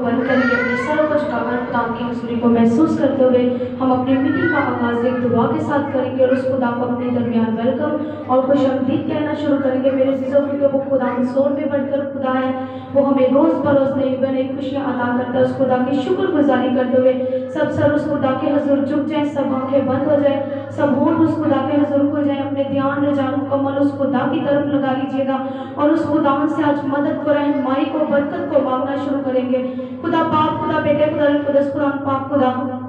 बंद करेंगे, अपने सर को झुकाकर खुदा की हुजूरी को महसूस करते हुए हम अपनी मीटिंग का आगाज़ एक दुआ के साथ करेंगे और उस खुदा को अपने दरमियान वेलकम और खुशामदीद कहना शुरू करेंगे। मेरे चीज़ों क्योंकि वो खुदा सोल में बढ़कर खुदा है, वो हमें रोज़ बरोज़ नई बने खुशियाँ अदा करता है। उस खुदा की शुक्रगुजारी करते हुए सब सर उस खुदा के हजूर झुक जाए, सब आंखें बंद हो जाए, सब होंठ उस खुदा के हजूर खुल जाए, अपने ध्यान रुझान मुकम्मल उस खुदा की तरफ लगा लीजिएगा और उस खुदा से आज मदद को, रहनुमाई को, बरकत को मांगना शुरू करेंगे। खुदा बाप, खुदा बेटे, खुदा कुदस, खुदा पाक खुदा,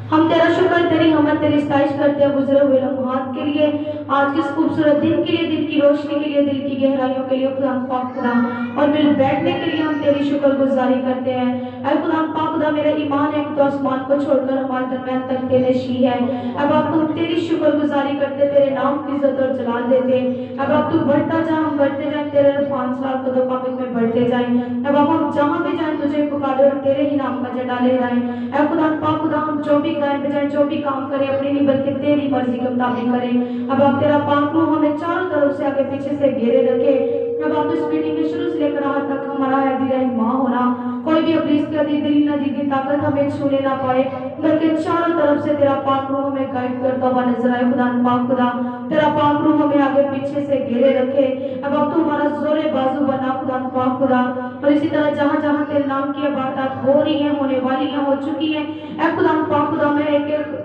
हम तेरा शुक्र, तेरी हमद, तेरी सताइश करते हैं गुजरे हुए लम्हात के लिए, आज के इस खूबसूरत दिन के लिए, दिन की रोशनी के लिए, दिल की गहराइयों के लिए खुदा पाक खुदा, और मिल बैठने के लिए हम तेरी शुक्रगुजारी करते हैं। ऐ खुदा पाक खुदा, मेरा ईमान है तो आसमान को छोड़कर हमारे दरमियान तक के नशी है। अब आप तुम तेरी शुक्रगुजारी करते, तेरे नाम की इज्जत और जलाल देते। अब आप तू बढ़ता जा, हम बढ़ते जाए, तेरे 5 साल कदम काबिल में बढ़ते जाए। अब आप हम जहाँ भी जाए तुझे पुकारे और तेरे ही नाम का झंडा लहराएं। ऐ खुदा पाक खुदा, हम जो भी गाएं बजाएं, जो भी काम करें अपनी नहीं बल्कि तेरी मर्जी के मुताबिक करें। अब आप तेरा पाक रूह हमें चारों तरफ से आगे पीछे से घेरे रखे। अब आप इस मीटिंग में शुरू से लेकर आज तक हमारा रहनुमा होना, कोई भी अब्लीस की दिली नदी की ताकत हमें छूने ना पाए, बल्कि चारों तरफ से तेरा पाक रूह हमें गाइड करता हुआ नजर आए। खुदा पाक खुदा, तेरा पाक रूह हमें आगे पीछे से घेरे रखे। अब आप तो हमारा जोरे बाजू बना खुदा पाक खुदा, और इसी तरह जहाँ जहाँ तेरे नाम की इबादत हो रही है, होने वाली है, हो चुकी है, ऐ खुदा पाक खुदा, मैं एक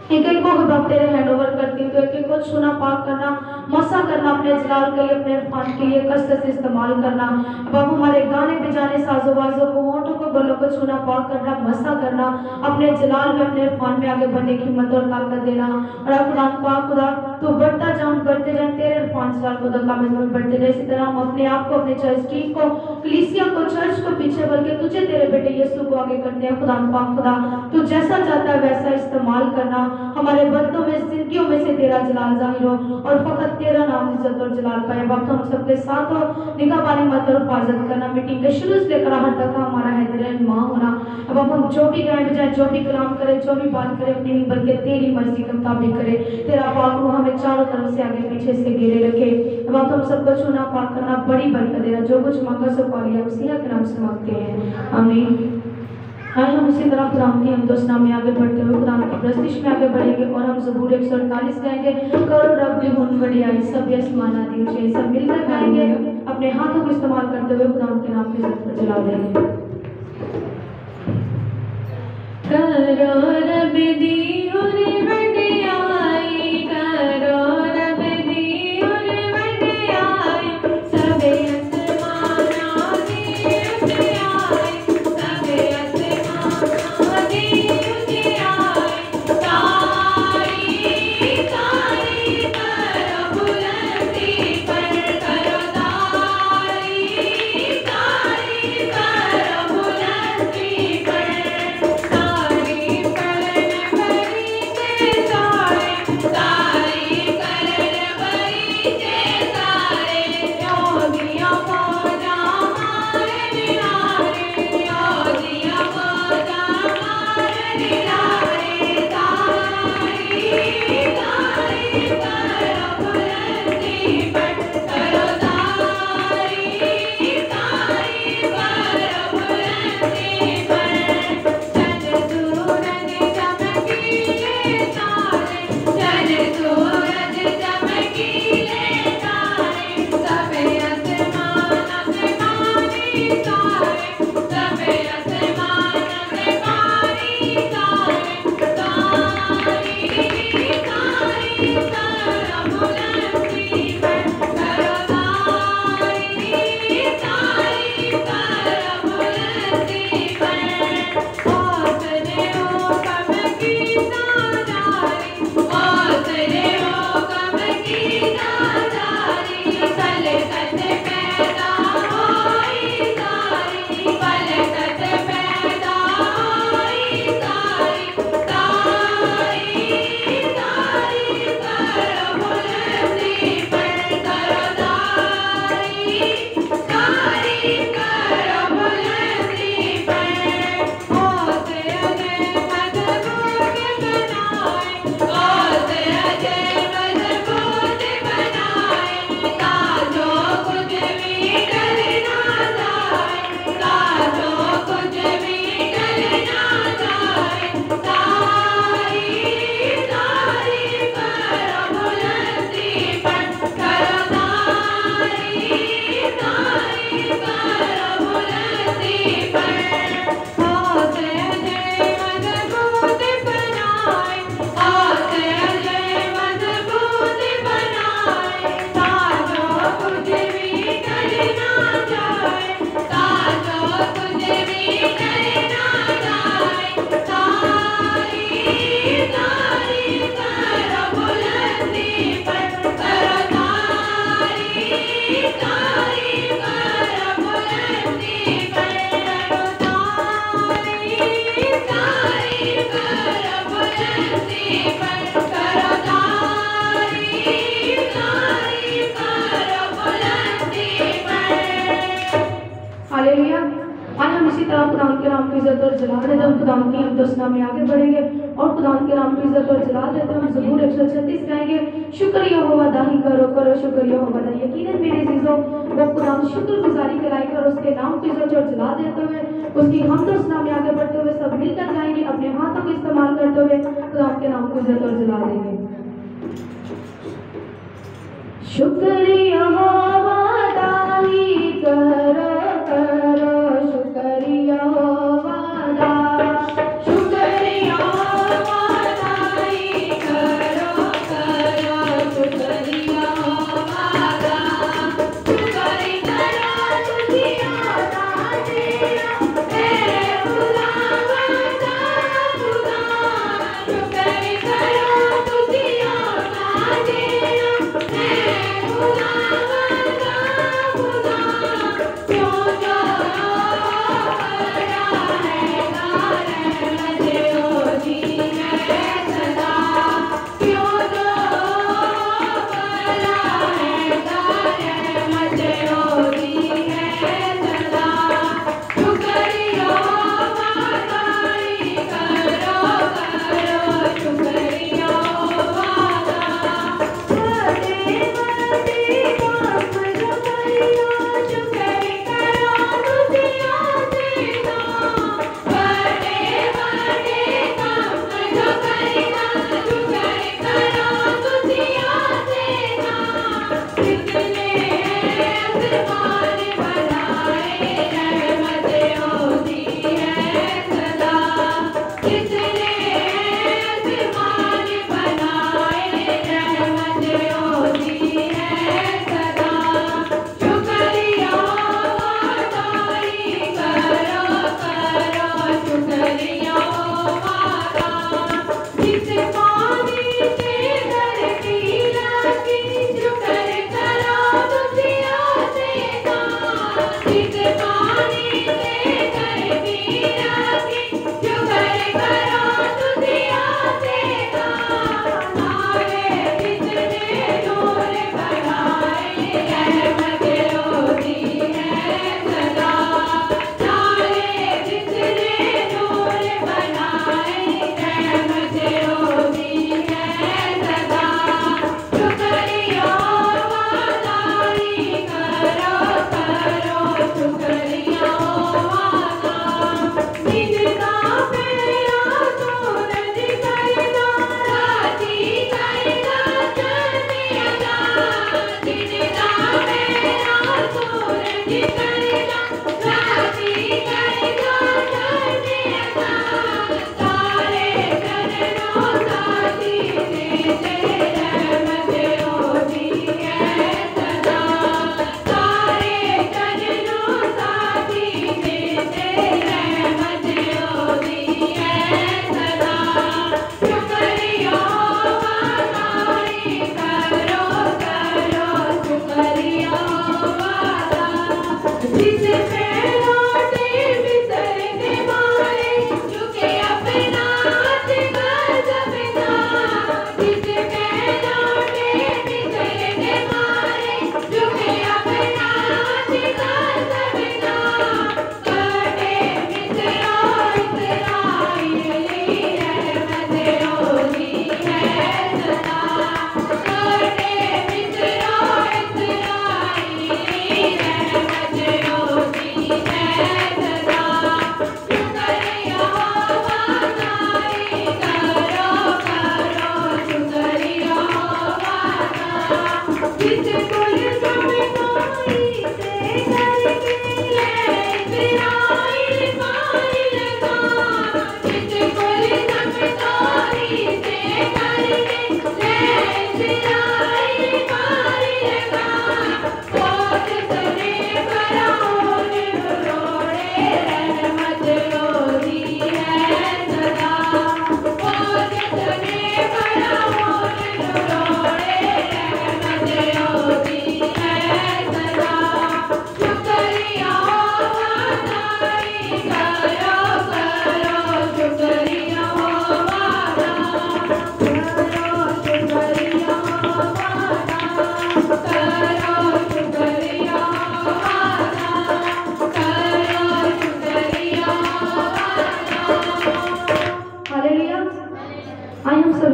को अब तेरे हैंड ओवर करती हूँ। तो एक को छूना, पाक करना, मसा करना, अपने जलाल के लिए, अपने इरफान के लिए कसरत से इस्तेमाल करना। अब आप हमारे गाने बजाने, साजोबाजों को, होठों को, गलों को छूना, पाक करना, मसा करना, अपने जलाल में, अपने इरफान में आगे बढ़ने की हिम्मत और ताकत देना। और अब खुदा पाक खुदा, तो बढ़ता जाऊँ, बढ़ते जाए, तेरे इरफान जलाल को कामिल में बढ़ते जाए। इसी तरह हम अपने आप को, अपने चर्च टीम को, कलीसिया को, चर्च को पीछे, बल्कि तुझे तेरे बेटे यीशु को आगे करते हैं। खुदा पाक खुदा, तू जैसा चाहता है वैसा इस्तेमाल करना, हमारे बंदों में, जिंदगियों में से तेरा जलाल जाहिर हो और फकत तेरा नाम इज्जत और जलाल पाए। वक्त हम सबके साथ हो, निगाहबानी मत और हिफाजत करना, मीटिंग के शुरू से लेकर आखिर तक हमारा रहनुमा होना। अब हम जो भी गाएं बजाएं, जो भी कलाम करें, जो भी बात करें, अपनी नहीं बल्कि तेरी मर्जी के मुताबिक करें। तेरा पाक रूह हमें चारों तरफ से आगे पीछे से घेरे रखे। अब हम सबको छूना, पाक करना, बड़ी बरकत देना, जो कुछ मांगा सो पा लिया, मसीहा के नाम से मांगते हैं, आमीन। आए हम उसी तरह खुदाम की हमदोस्ना में आगे बढ़ते हुए खुदाम की प्रस्तिश में आगे बढ़ेंगे और हम ज़बूर 148 गाएंगे। करो रब्बी हुन बढ़ियाई, सब आसमान आदि ऊंचे, सब मिलकर गाएंगे, अपने हाथों को इस्तेमाल करते हुए खुदाम के नाम की इज्जत जला देंगे। करो रब्बी हुन बढ़ियाई, करो रब्बी हुन बढ़ियाई, सब तरह खुदा के नाम की इज्जत और जलाल देते हम खुदा की हम दोस्तना में आगे बढ़ेंगे और खुदा के नाम की इज्जत और जलाल देते हम ज़बूर 136 गाएंगे। शुक्रिया होगा दाही करो करो शुक्रिया होगा दाही। यकीनन मेरे अजीजों वो खुदा शुक्रगुजारी के लायक और उसके नाम की इज्जत और जलाल देते हुए उसकी हम दोस्तना में आगे बढ़ते हुए सब मिलकर गाएंगे, अपने हाथों को इस्तेमाल करते हुए खुदा के नाम की इज्जत और जलाल देंगे। शुक्रिया होगा दाही करो करो शुक्रिया होगा शुक्रिया होगा दाही करो करो शुक्रिया होगा शुक्र करो तुझिया दादिया ए खुदा वादा खुदा शुक्र करो तुझिया दादिया ए खुदा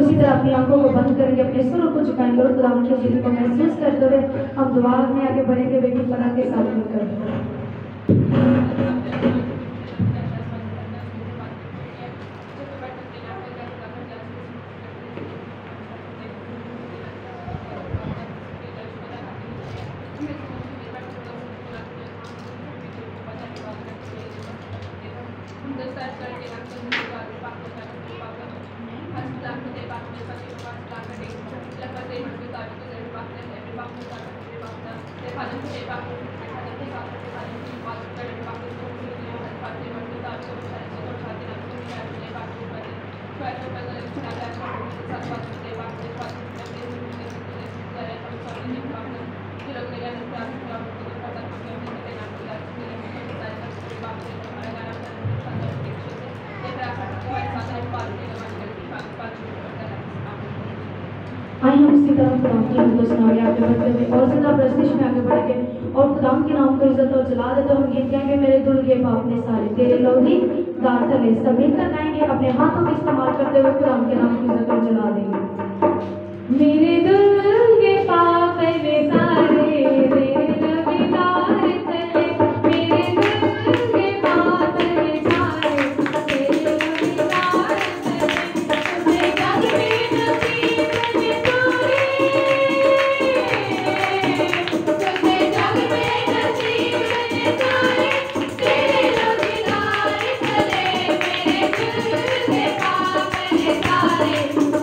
उसी तरह अपनी आंखों को बंद करेंगे, अपने सुरों को झुकाएंगे और खुदा की जिंदगी को महसूस करते हुए हम दुआ में आगे बढ़ेंगे बेटी फना के साथ मिलकर। आइए हम इसी तरह खुदा की हमको सुनाएंगे आगे बढ़ते हुए और ज़्यादा प्रस्तिश में आगे बढ़ेंगे और खुदा के नाम को इज्जत और जला देते हम गीत गाएंगे मेरे दुल के पाप ने सारे तेरे लोही दार तले सब मिलकर गाएंगे अपने हाथों का इस्तेमाल करते हुए खुदा के नाम को इज्जत और जला देंगे। मेरे दुल के पाप ने सारे तेरे लोही दार तले मेरे दुल के पाप ने सारे तेरे लोही दार तले जग में नसीब ने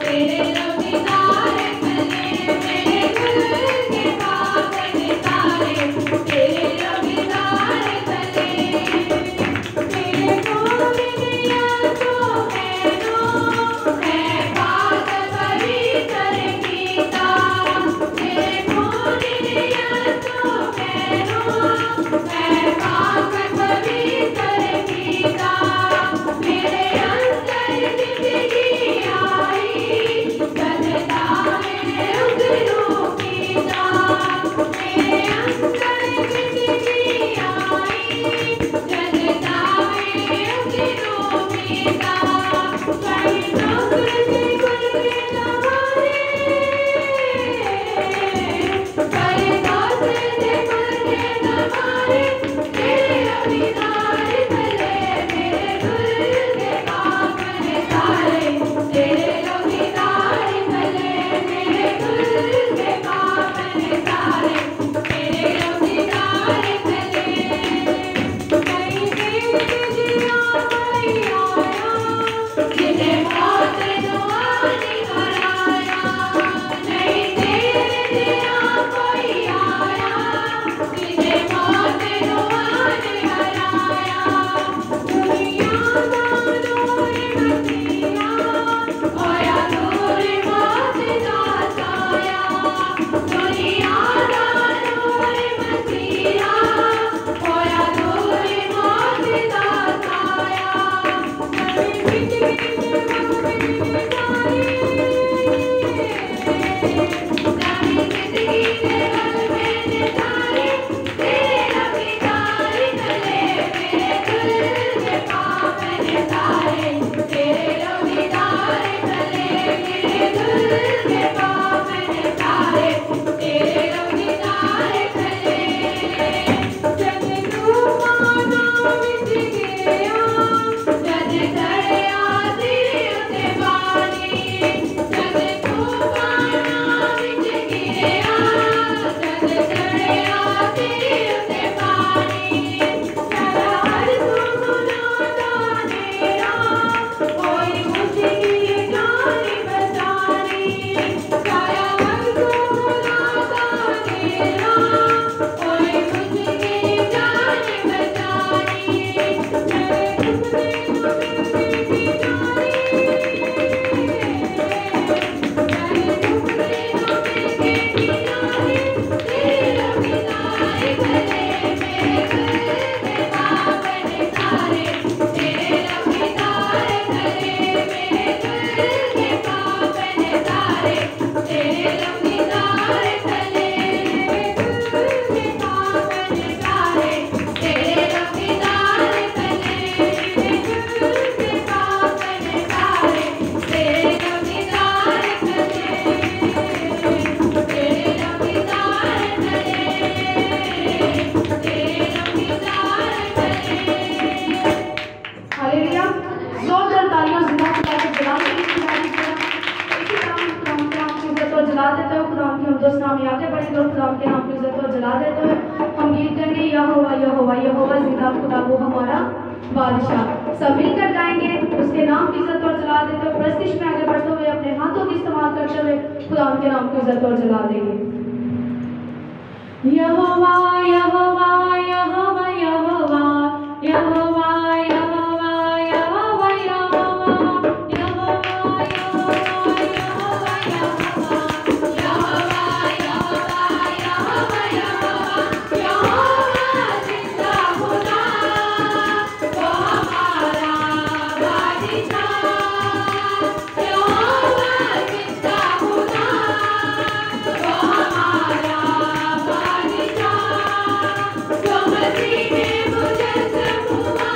तेरे लोही दार तले अल्लाह खुदा वो हमारा बादशाह। सब मिलकर गाएंगे उसके नाम की इज्जत और जला देते हुए, प्रस्तिश में आगे बढ़ते हुए अपने हाथों की इस्तेमाल करते हुए खुदा के नाम की इज्जत और जला देंगे। यहोवा यहोवा यहोवा यहोवा यहोवा यहोवा यहोवा Come on,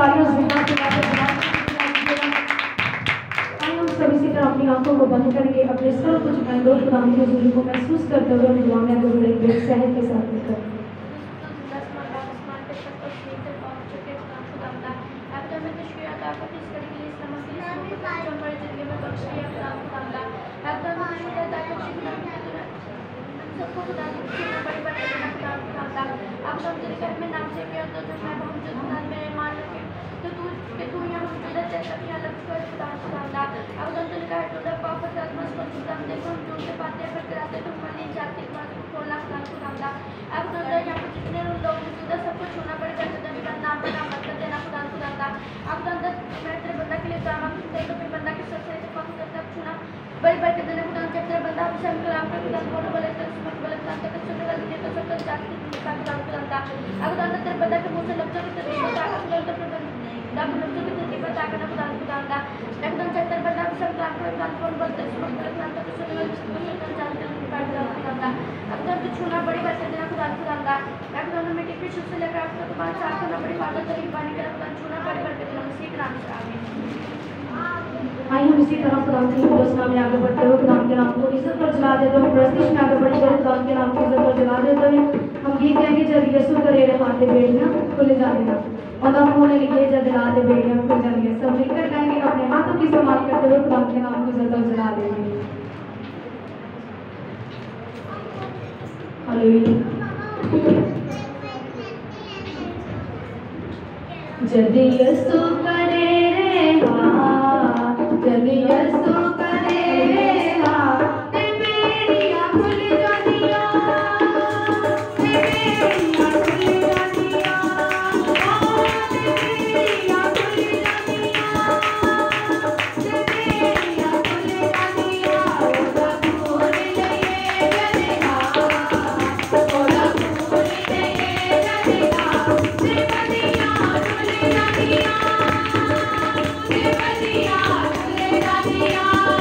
तालियों से हम सभी से तरह अपनी आंखों को बंद करके अपने सर को झुकाएंगे और खुदा की हुजूरी को महसूस करते हुए अपनी दुआ में आगे बढ़ेंगे सहज के साथ मिलकर। बड़ी बात के दिन खुदा जब तेरा बंदा हमसे हम कलाम कर खुदा बोलो बोले तो सुन बोले खुदा तक सुनने वाले ने तो सब कर जाती है खुदा खुदा अब खुदा तेरे बंदा के मुंह से लफ्जों की तरतीब बता खुदा तो खुदा लफ्जों की तरतीब बता कर खुदा खुदा एकदम जब तेरे बंदा हमसे हम कलाम कर खुदा बोलो बोले तो सुन बोले खुदा तक सुनने वाले सब कर जाती है खुदा अब जब तू छूना बड़ी बात के दिन खुदा खुदा एकदम मिट्टी की शुद्ध से लेकर आपको तुम्हारे साथ करना बड़ी बात तरीके पानी कर खुदा छूना बड़ी बात के दिन मसीह के नाम से आमीन। आइए हम इसी तरह खुदा की उस नाम में आगे बढ़ते हुए खुदा के नाम को इज्जत पर जला देते हैं, प्रस्तिश में आगे बढ़ते हुए खुदा के नाम को इज्जत पर जला देते हैं। हम गीत गाएंगे जब यीशु करे हाथे बेड़ियां खुल जाएगा और हम होने लगे जब दिला दे बेड़ियां खुल जाएंगे। सब मिलकर गाएंगे अपने हाथों की इस्तेमाल करते हुए खुदा के नाम को इज्जत पर जला देंगे। हालेलुया। जब यीशु करे जब यीशु करे ते बेड़ियां खुल जानियां ते बेड़ियां खुल जानियां ते बेड़ियां खुल जानियां ते बेड़ियां खुल जानियां ओदा फूल लिए जनेहा ओदा फूल लिए जनेहा ते बदियां खुल जानियां ते बदियां खुल जानियां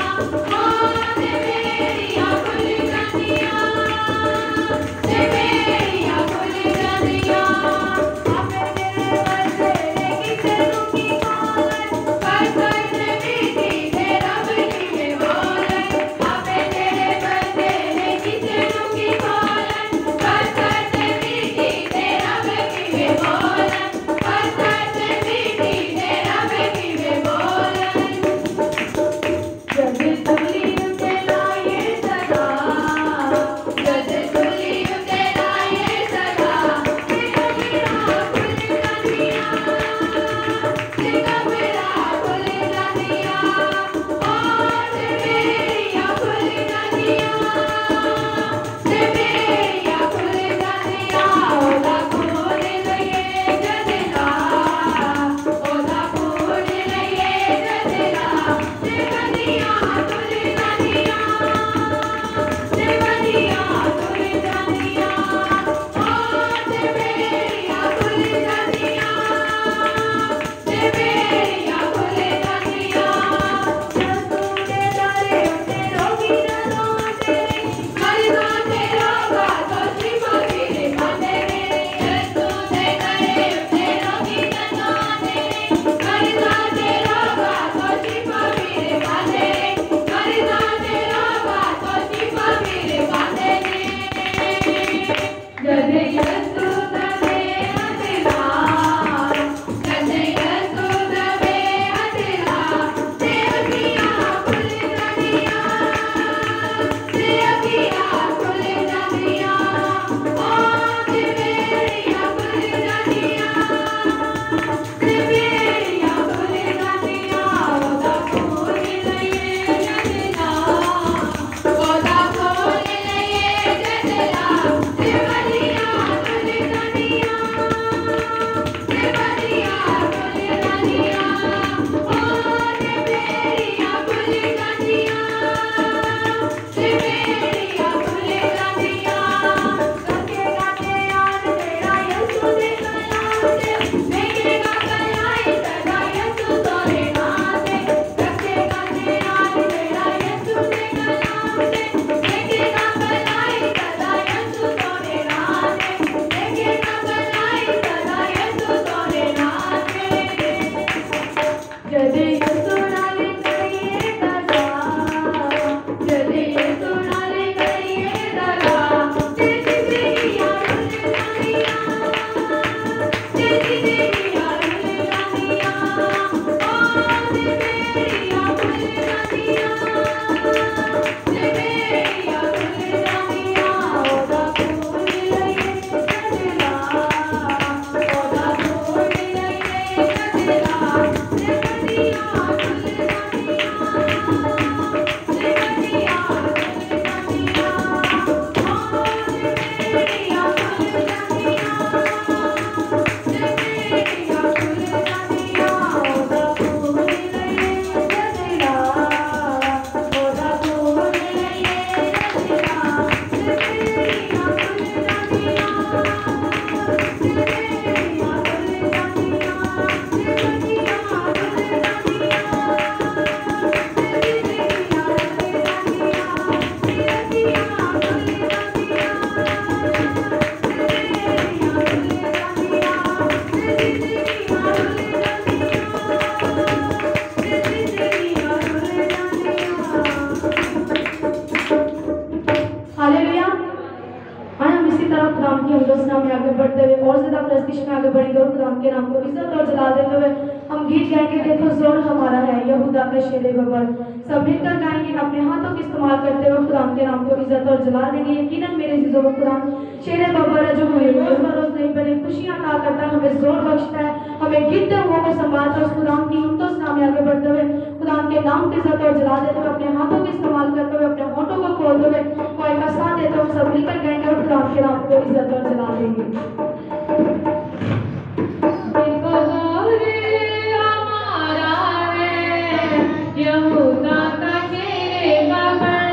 के नाम को इज्जत और जला देते हुए हम गीत गाएंगे, देखो जोर हमारा है यहूदा का शेरे बबर। सब मिलकर गाएंगे, अपने हाथों का इस्तेमाल करते हुए खुदा के नाम को इज्जत और जला देंगे। यकीनन मेरे चीज़ों को खुदा शेरे बबर है जो हमें रोज बरोज नहीं बने खुशियाँ अता करता है, हमें जोर बख्शता है, हमें गिरते हुए को संभालता है। उस खुदा की हिम्मतों से नाम आगे बढ़ते हुए खुदा के नाम की इज्जत और जला देते हुए अपने हाथों का इस्तेमाल करते हुए अपने होठों को खोलते हुए कोई का साथ देते हुए सब मिलकर गाएंगे और खुदा के नाम को इज्जत और जला देंगे। यहूदा का शेरे बबर,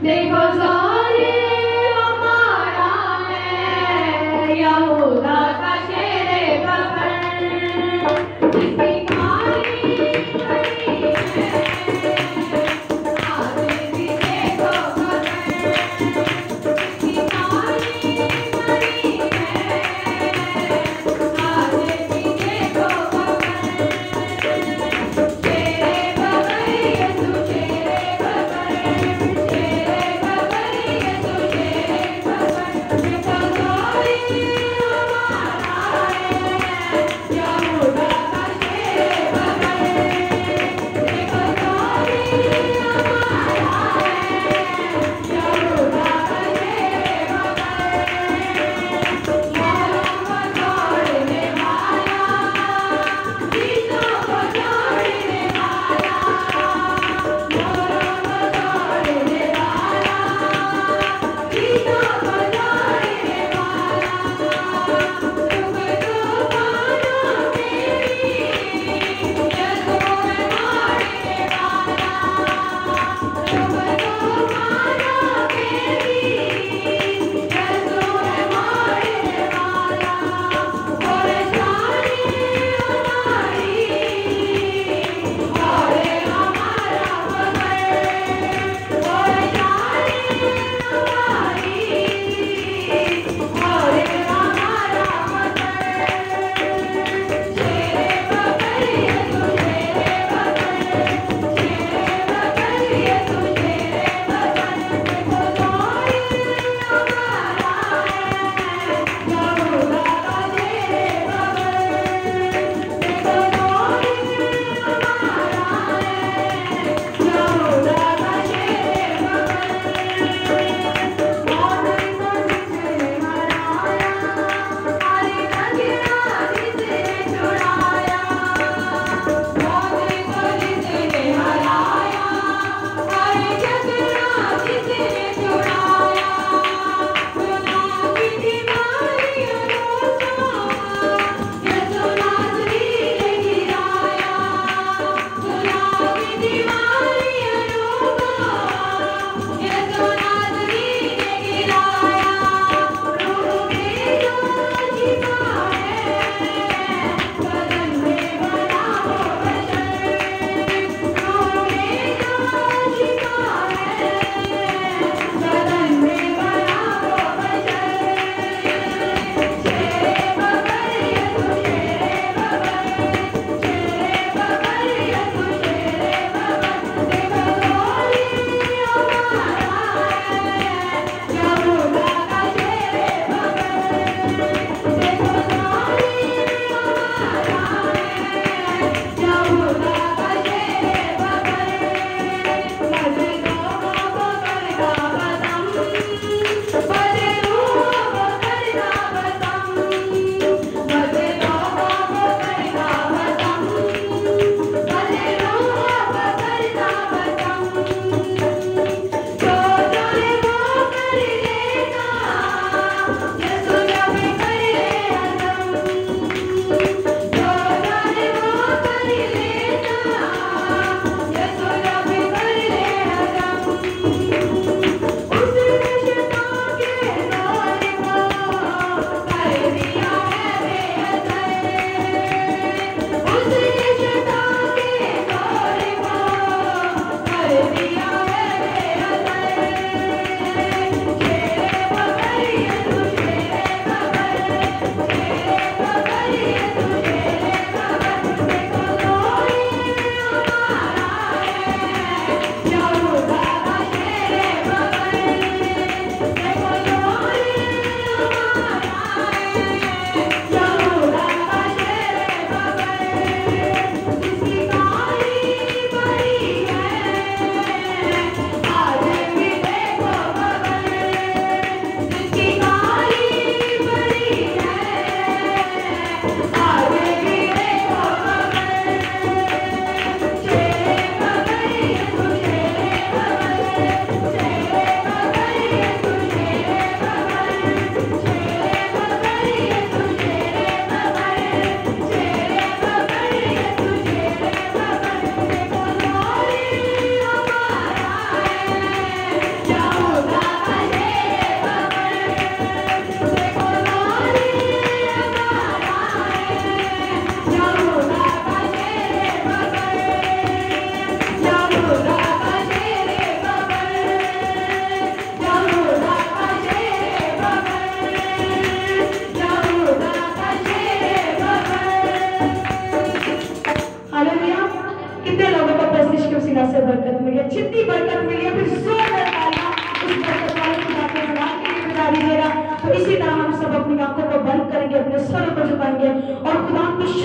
देखो जोरे हमारा है यहूदा का शेरे बबर, इसकी कहानी बड़ी है आज भी देखो खबर, इसकी कहानी बड़ी है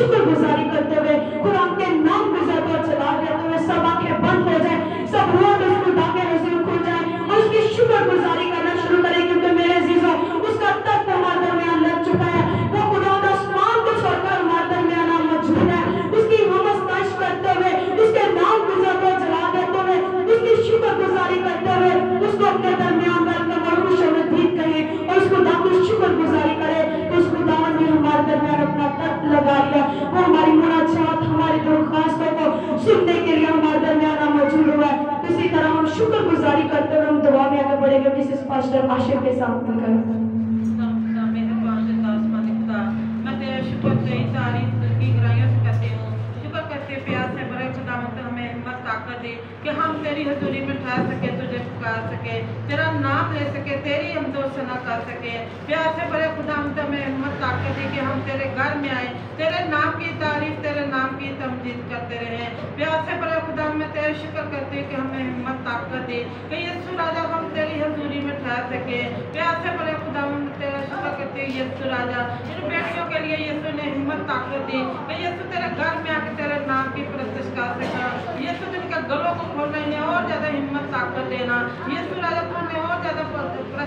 शुक्रगुजारी करते हुए खुदा के नाम को ज़्यादा चला देते हुए सब आंखें बंद हो जाए, सब रोड उस खुदा के नज़र खुल जाए और उसकी शुक्रगुजारी करना शुरू करें, क्योंकि मेरे अजीजों उसका तख्त हमारे दरमियान लग चुका है। वो खुदा आसमान को छोड़कर हमारे दरमियान मौजूद है। उसकी नमस्कार करते हुए, उसके नाम को ज़्यादा चला देते हुए, उसकी शुक्रगुजारी करते हुए उसको अपने दरमियान वेलकम और खुशामदीद कहें और उसको दाम शुक्रगुजारी करें कि उस खुदा ने हमारे दरमियान अपना तख्त लगा लिया। वो हमारी मुनाजात, हमारी दरख्वास्तों को सुनने के लिए हमारे दरमियान मौजूद हुआ है। इसी तरह हम शुक्रगुजारी करते हुए हम दुआ में आगे बढ़ेंगे। मिसेस पास्टर आशिफ के साथ मिलकर कि हम तेरी हजूरी में ठहर सके, तुझे पुकार सके, तेरा नाम ले सके, तेरी हम दोस्तना कर सके। प्यार से बड़े खुदा हमें हिम्मत ताकत दी कि हम तेरे घर में आए, तेरे नाम की तारीफ, तेरे नाम की तमजीद करते रहे। प्यार से बड़े खुदा मैं तेरे शुक्र करती हूँ कि हमें हिम्मत ताकत दी कि यीशु राजा हम तेरी हजूरी में ठहर सके। प्यार से बड़े खुदा मैं तेरा शुक्र करती हूँ यीशु राजा इन बेटियों के लिए यीशु ने हिम्मत ताकत दी कि यीशु तेरे घर में आके तेरे नाम की प्रतिष्ठा कर सका। यीशु जिनका गलों को खोलना, इन्हें और ज्यादा हिम्मत ताकत देना। यीशु राजा को हमें और ज्यादा प्रतिष्ठा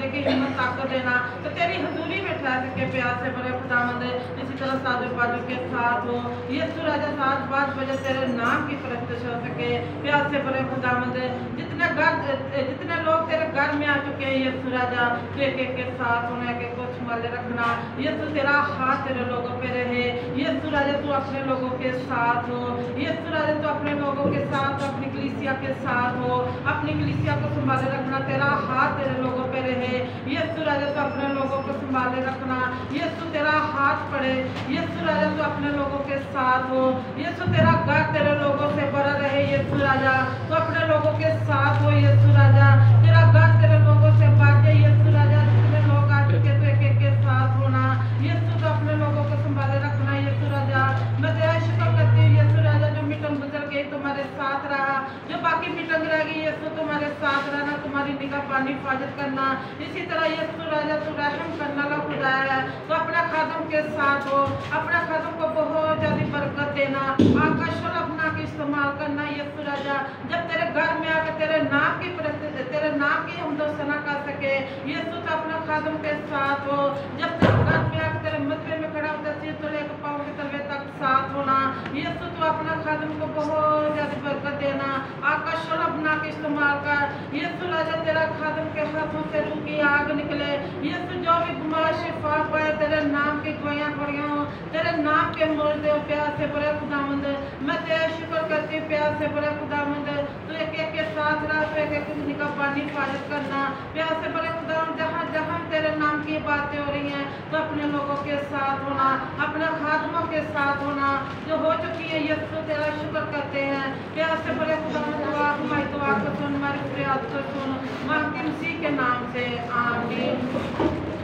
की हिम्मत ताकत देना तो तेरी हजूरी में ठहर सके। प्यार से बड़े खुदावंद इसी तरह साजो बाजू के साथ हो यीशु राजा 7-5 बजे तेरे नाम की प्रतिष्ठा हो सके। प्यार से बड़े खुदावंद जितने लोग तेरे घर में आ चुके हैं यीशु राजा एक के साथ होने के कुछ मल रखना। यीशु तेरा हाथ तेरे लोगों पे रहे। यीशु राजा तू अपने लोगों के साथ हो। यीशु राजा तू अपने लोगों के साथ, अपनी कलीसिया के साथ हो। अपनी कलीसिया को संभाले रखना, तेरा हाथ तेरे लोगों पे रहे। यीशु राजा तू अपने लोगों को संभाले रखना। यीशु तेरा हाथ पड़े। यीशु राजा तू अपने लोगों के साथ हो। यीशु तेरा घर तेरे लोगों से भरा रहे। यीशु राजा तू अपने लोगों के साथ हो। यीशु राजा तेरा घर तेरे लोगों से भर जाए। यीशु राजा जितने लोग आ चुके तो एक के साथ होना। यीशु तो अपने लोगों को संभाले रखना। यीशु राजा मैं तेरा शुक्र करती हूँ यीशु राजा जो मीटिंग गुजर गई तुम्हारे साथ रहा, जो बाकी मीटिंग रह गई यीशु तुम्हारे साथ रहना, तुम्हारी निगाह पानी हिफाजत करना। इसी तरह यीशु राजा तू रहम करने वाला खुदा है तो अपना खादम के साथ हो। अपना खादम को बहुत ज्यादा बरकत देना, आकाश और अपना के इस्तेमाल करना। यीशु राजा जब तेरे घर में आकर तेरे नाम की हम दोस्तना कर सके। यीशु तो अपना खादम के साथ हो। जब तेरे घर में आकर तेरे मजबे में खड़ा होता है तो लेकर पाँव के तलवे तक साथ होना। यीशु तो अपना खादम को बहुत ज्यादा बरकत देना, आकाश और अपना के इस्तेमाल कर। यीशु राजा तेरा खादम के हाथों से रूह की आग निकले। यीशु जो भी बीमार शिफा पाए तेरे नाम की गवाहियां खड़ियां हो, तेरे नाम के मुर्दे हो। प्यार से बड़े खुदावंद मैं तेरा शुक्र करती हूँ। प्यार से बड़े खुदावंद तू एक के साथ रहा, तो एक निगाह पानी हिफाजत करना। प्यार से बड़े खुदावंद जहाँ जहाँ तेरे नाम की बातें हो रही हैं तो अपने लोगों के साथ होना, अपने खादमों के साथ होना जो हो चुकी है। यीशु तेरा शुक्र करते हैं। प्यार से बड़े खुदावंद दुआ हमारी दुआ को सुन, हमारी फरियाद को सुन, महंगे मसीह के नाम से आमीन।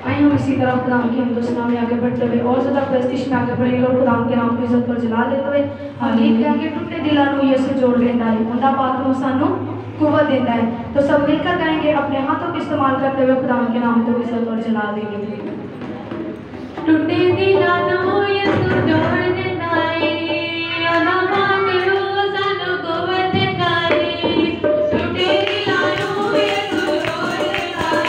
आइए हम इसी तरह खुदाम की हम दोस्तना में आगे बढ़ते हुए और ज़्यादा प्रेस्टिज में आगे बढ़ेंगे और खुदाम के नाम की इज्जत पर जला लेते हुए हम गीत गाएंगे टूटे दिलों को यीशु जोड़ लेता है, उनका पाक को सानू कुव्वत देता है। तो सब मिलकर गाएंगे, अपने हाथों का इस्तेमाल करते हुए खुदाम के नाम को इज्जत पर जला देंगे। टूटे दिलों को यीशु जोड़ देता है, उनका पाक को सानू कुव्वत देता है। टूटे दिलों को यीशु जोड़ देता है,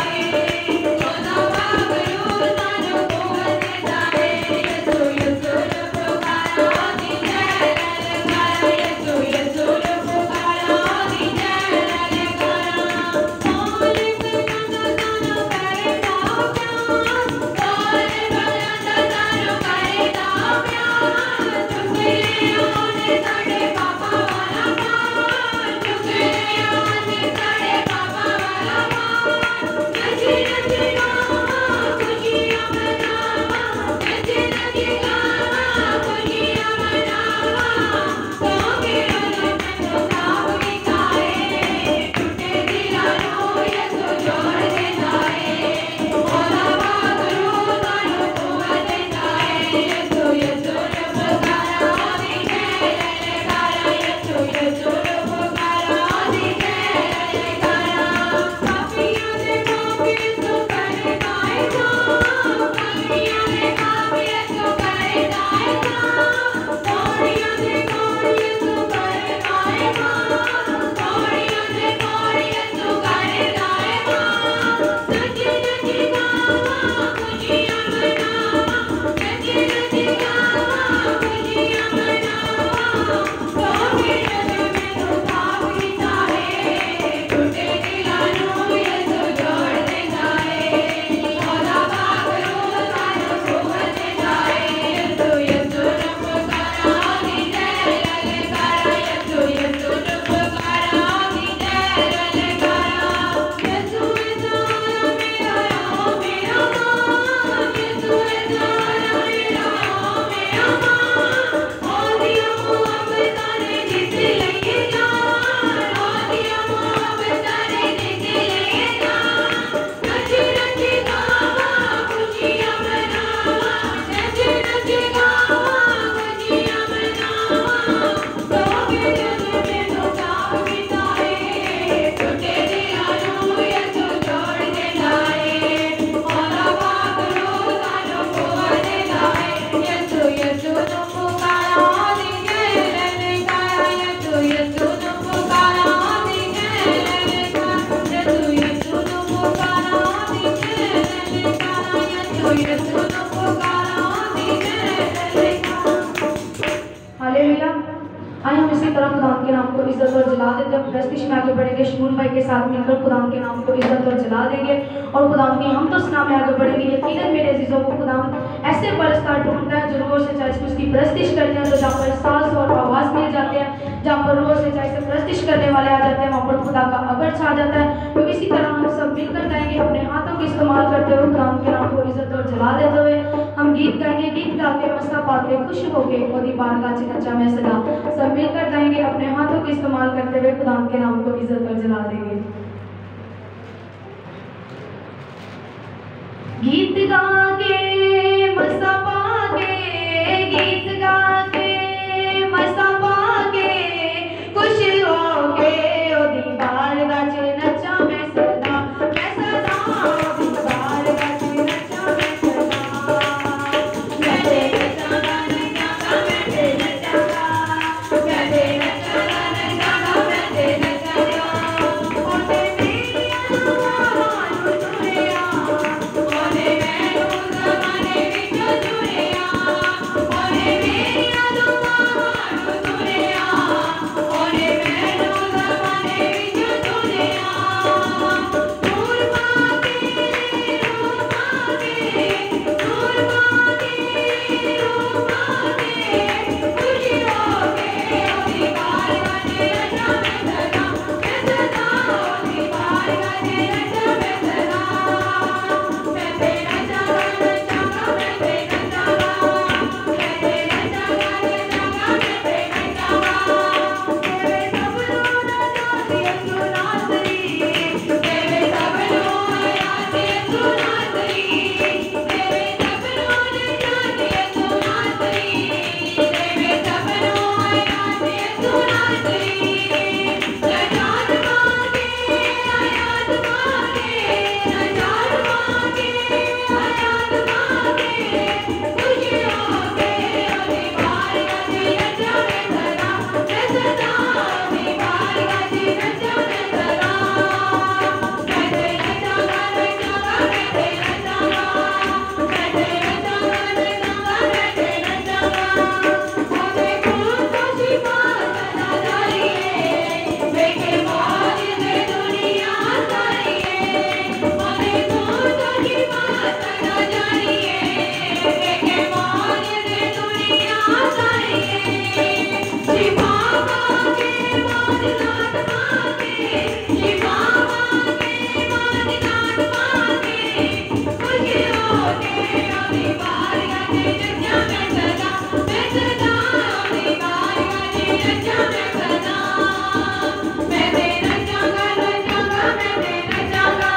उनका पाक को सानू कुव्वत देता है। यीशु यीशु पुकारो दी जय ललकारा, यीशु यीशु पुकारो दी जय ललकारा। बोले बलंदा तारो करेगा प्यार, बोले बलंदा तारो करेगा प्यार। हालेलुया। आइए हम इसी तरह खुदाम के नाम को इज्जत और जला देते हैं। प्रस्तिश में आगे बढ़ेंगे, शमून भाई के साथ मिलकर खुदाम के नाम को इज्जत और जला देंगे और खुदाम की हम तो नाम में आगे बढ़ेंगे। यकीनन मेरे अजीजों को खुदाम ऐसे परस्तार ढूंढता है जो रोह से चाहे उसकी प्रस्तिश करते हैं, तो जहाँ पर सांस और आवाज़ मिल जाते हैं, जहाँ पर रोह से चाहे प्रस्तिश करने वाले आ जाते हैं, वहाँ पर खुदा का अबर छा जाता है। तो इसी तरह हम सब मिलकर गाएंगे, अपने हाथों का इस्तेमाल करते हुए खुदाम के नाम को इज्जत और जला देते हुए हम गीत गाएंगे। गीत गा के मस्ता पाके खुश होके ओदी बारगाह च नचा मैं सदा। सब मिलकर गाएंगे, अपने हाथों का इस्तेमाल करते हुए खुदाम के नाम को इज्जत और जला देंगे। गीत गा के मस्ता पाके, गीत गा के मस्ता पाके खुश होके ओदी बारगाह च नचा मैं सदा, मैं सदा ओदी बारगाह च नचा मैं सदा। मैं तेरे चरण जागा, मैं तेरे जागा, मैं तेरे चरण जागा, मैं तेरे जागा। ओने मेरिया दुआवां सुनिया, ओने मैनू ज़माने विचों चुनिया, ओने मेरिया दुआवां सुनिया, ओने मैनू ज़माने विचों चुनिया। दूर पाके, दूर पाके, दूर पाके, दूर पाके खुशी होके ओदी बारगाह च नचा मैं सदा, मैं सदा ओदी बारगाह च नचा मैं सदा। मैं तेरा जागा नचागा, मैं तेरा जागा, मैं तेरा जागा नचागा, मैं तेरा जागा। तेरे सब लोग नचाते सुनातरी, तेरे सब लोग नचाते सुनातरी, तेरे सब लोग नचाते सुनातरी, तेरे सब लोग नचाते सुनातरी। नचात मांगे, आयात मांगे, नचात मांगे, आयात मांगे खुशी होके ओदी बारगाह च नचा मैं सदा, मैं सदा ओदी बारगाह च नचा मैं सदा। मैं तेरा जागा नचागा, मैं तेरा जागा, मैं तेरा जागा नचागा, मैं तेरा जागा। ओदे खून तो शिफा सदा जारी है, वेखे मौज दे दुनिया सारी है। ओदे खून तो शिफा सदा जारी है, वेखे मौज दे दुनिया सारी है। शिफा मांगे मौज नाथ मांगे, शिफा मांगे मौज नाथ मांगे खुशी होके ओदी बारगाह च नचा मैं सदा, मैं सदा ओदी बारगाह च नचा मैं सदा। मैं तेरा जागा नचागा, मैं तेरा जागा,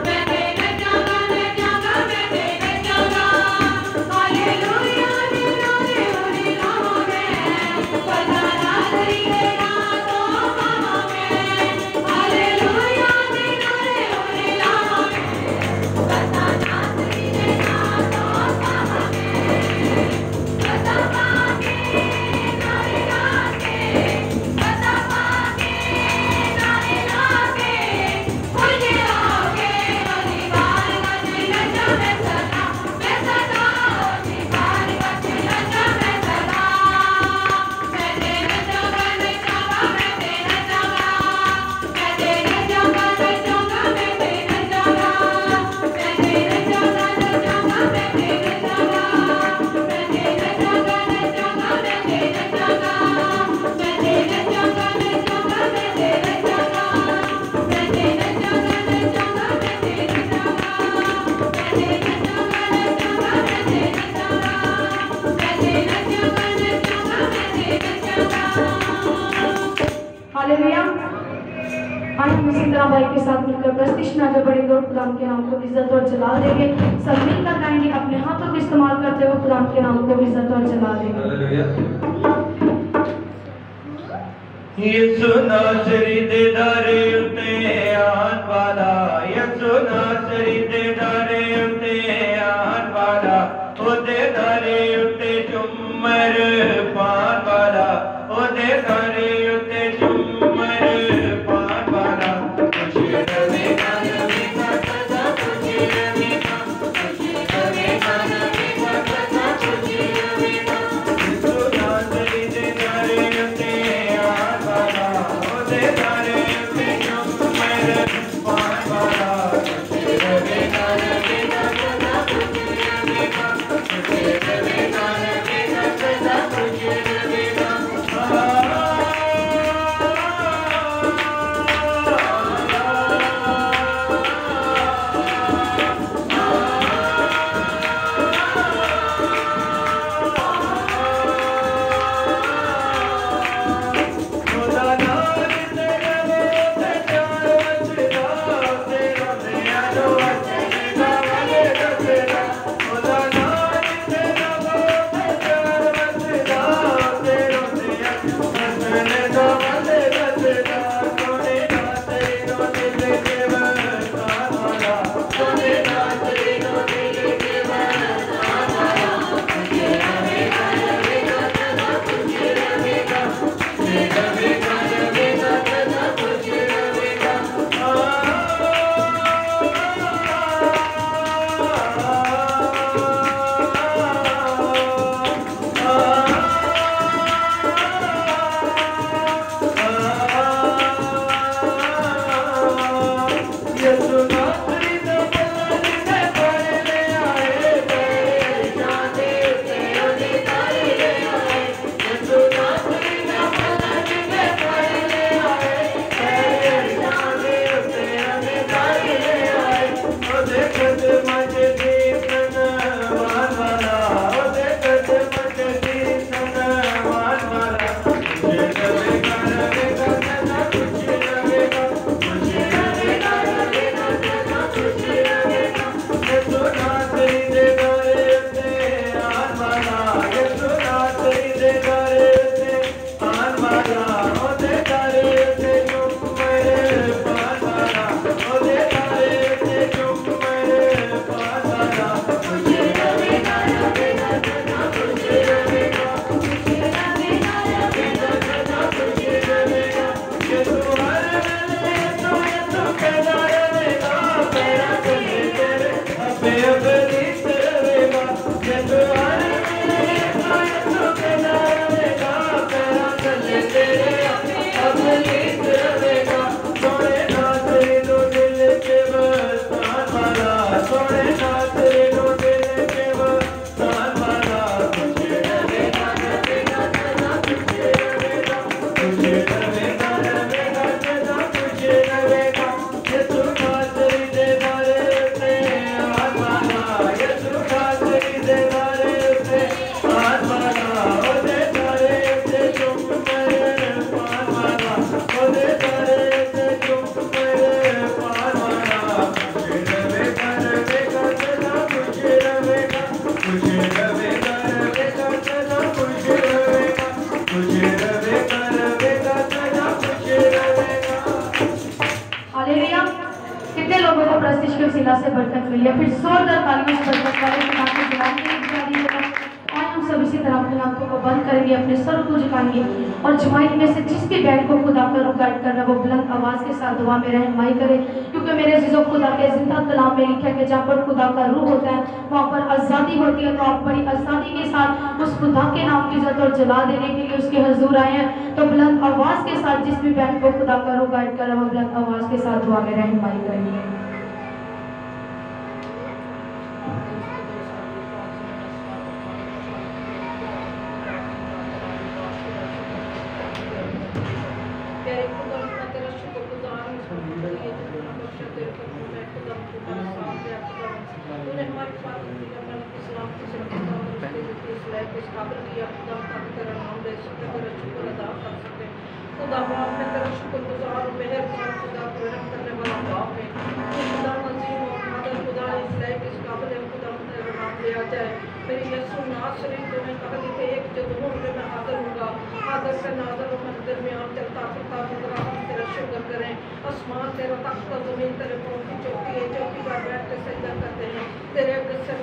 मैं तेरा जागा नचागा, मैं तेरा जागा। हालेलुया तेरा रे होली लावा मैं, पता नाज़री के रातों पावा मैं। हालेलुया तेरा रे होली लावा मैं, पता नाज़री के रातों पावा मैं। पता पाके नारे लाके, पता पाके नारे लाके खुशी होके ओदी बारगाह च नचा मैं सदा, मैं सदा ओदी बारगाह च नचा मैं सदा। मैं तेरा जागा नचागा, मैं तेरा जागा, मैं तेरा जागा नचागा, मैं तेरा जागा, मैं तेरा जागा नचागा, मैं तेरा जागा, मैं तेरा जागा नचागा, मैं तेरा जागा, मैं तेरा जागा नचागा, मैं तेरा जागा, मैं तेरा जागा नचागा, मैं तेरा जागा, मैं तेरा जागा नचागा, मैं तेरा जागा, मैं तेरा जागा नचागा, मैं तेरा जागा। हालेलुया। आज हम इसी तरह भाई के साथ मिलकर प्रस्तिश में आगे बढ़ेंगे और खुदाम के नाम को इज्जत और जला देंगे। सब मिलकर गाएंगे, अपने हाथों का इस्तेमाल करते हुए खुदाम के नाम को इज्जत और जला देंगे। यीशु नासरी दे दारे उते आन वाला, यीशु नासरी दे दारे उते आन वाला, ओदे दारे उते झुम्मर पान वाला, ओदे दारे उते झुम्मर पान वाला। खुशी रवेगा रवेगा सदा, खुशी रवेगा, खुशी रवेगा रवेगा सदा, खुशी रवेगा। यीशु नासरी वसीला से बरकत मिली है। फिर जोरदार तालियों से बरकत वाले खुदा के जलाल के लिए जारी होगा। और हम सब इसी तरह अपनी आंखों को बंद करेंगे, अपने सर को झुकाएंगे और जमात में से जिस भी बैठ को खुदा का रुख गाइड कर रहा है वो बुलंद आवाज के साथ दुआ में रहनुमाई करे, क्योंकि मेरे अजीजों खुदा के जिंदा कलाम में लिखा है कि जहाँ पर खुदा का रूह होता है वहाँ पर आज़ादी होती है। तो आप बड़ी आज़ादी के साथ उस खुदा के नाम की इज्जत और जला देने के लिए उसके हजूर आए हैं। तो बुलंद आवाज के साथ जिस भी बैठ को खुदा का रुख गाइड कर रहा है वो बुलंद आवाज के साथ दुआ में रहनुमाई करेंगे। खुदा बाप मैं तेरा शुक्रगुजार हूँ, मेहरबान खुदा, रहम करने वाला बाप है। खुदा अजीम और मदद खुदा इस लायक इस काबिल है खुदा तेरा नाम लिया जाए। मेरी यीशु नासरी तुम्हें कहा कि एक जो दोनों में मैं हाजिर हूँगा, हाजिर से नाज़र और मन दरमियान चलता फिरता फिरता हम तेरा शुक्र करें। आसमान तेरा तख्त और ज़मीन तेरे पाँव की चौकी है, चौकी पर बैठ के सजदा करते हैं तेरे अग्रसर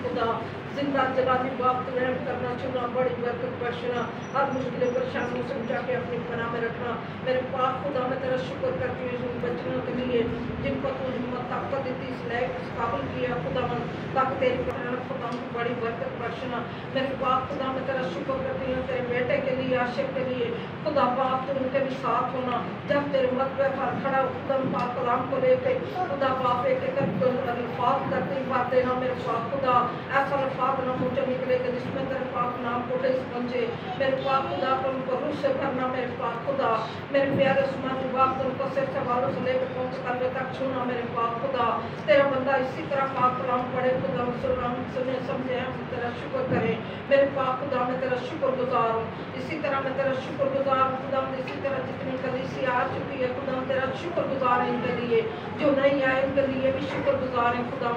खुदा जिंदा जलाली बाप तो रहम करना, चुना बड़ी बरकत बख्शना, हर मुश्किल परेशानियों से बचा के अपनी पनाह में रखना। मेरे पाक खुदा मैं तेरा शुक्र करती हूँ उन बच्चों के लिए जिनको तू हिम्मत ताकत देती इस लायक इस काबिल किया खुदा मन, ताकि तेरी पनाह खुदा उनको बड़ी बरकत बख्शना। मेरे पाक खुदा मैं तेरा शुक्र करती हूँ तेरे बेटे के लिए, आशिक के लिए खुदा पाक तो उनके भी साथ होना जब तेरे मतबे पर खड़ा खुदा पाक कलाम को लेके खुदा पाक एक एक अल्फाज करती बात देना। मेरे पाक खुदा ऐसा अल्फाज ना मुझे निकलेगा जिसमें तेरे पाक नाम को टेस बंजे। मेरे पाक खुदा को उनको रूह से भरना। मेरे पाक खुदा मेरे प्यारे उस्मान बाप उनको सिर से बालों से लेकर पहुँच करने तक छूना। मेरे पाक खुदा तेरा बंदा इसी तरह पाक कलाम पढ़े खुदा मुसलमान सुने समझे हम तेरा शुक्र करें। मेरे पाक खुदा मैं तेरा शुक्र गुजार हूँ, इसी तरह मैं तेरा शुक्र गुजार हूँ खुदा। इसी तरह जितनी कलीसी आ चुकी है खुदा तेरा शुक्र गुजार है, इनके लिए जो नहीं आए उनके लिए भी शुक्र गुजार है खुदा,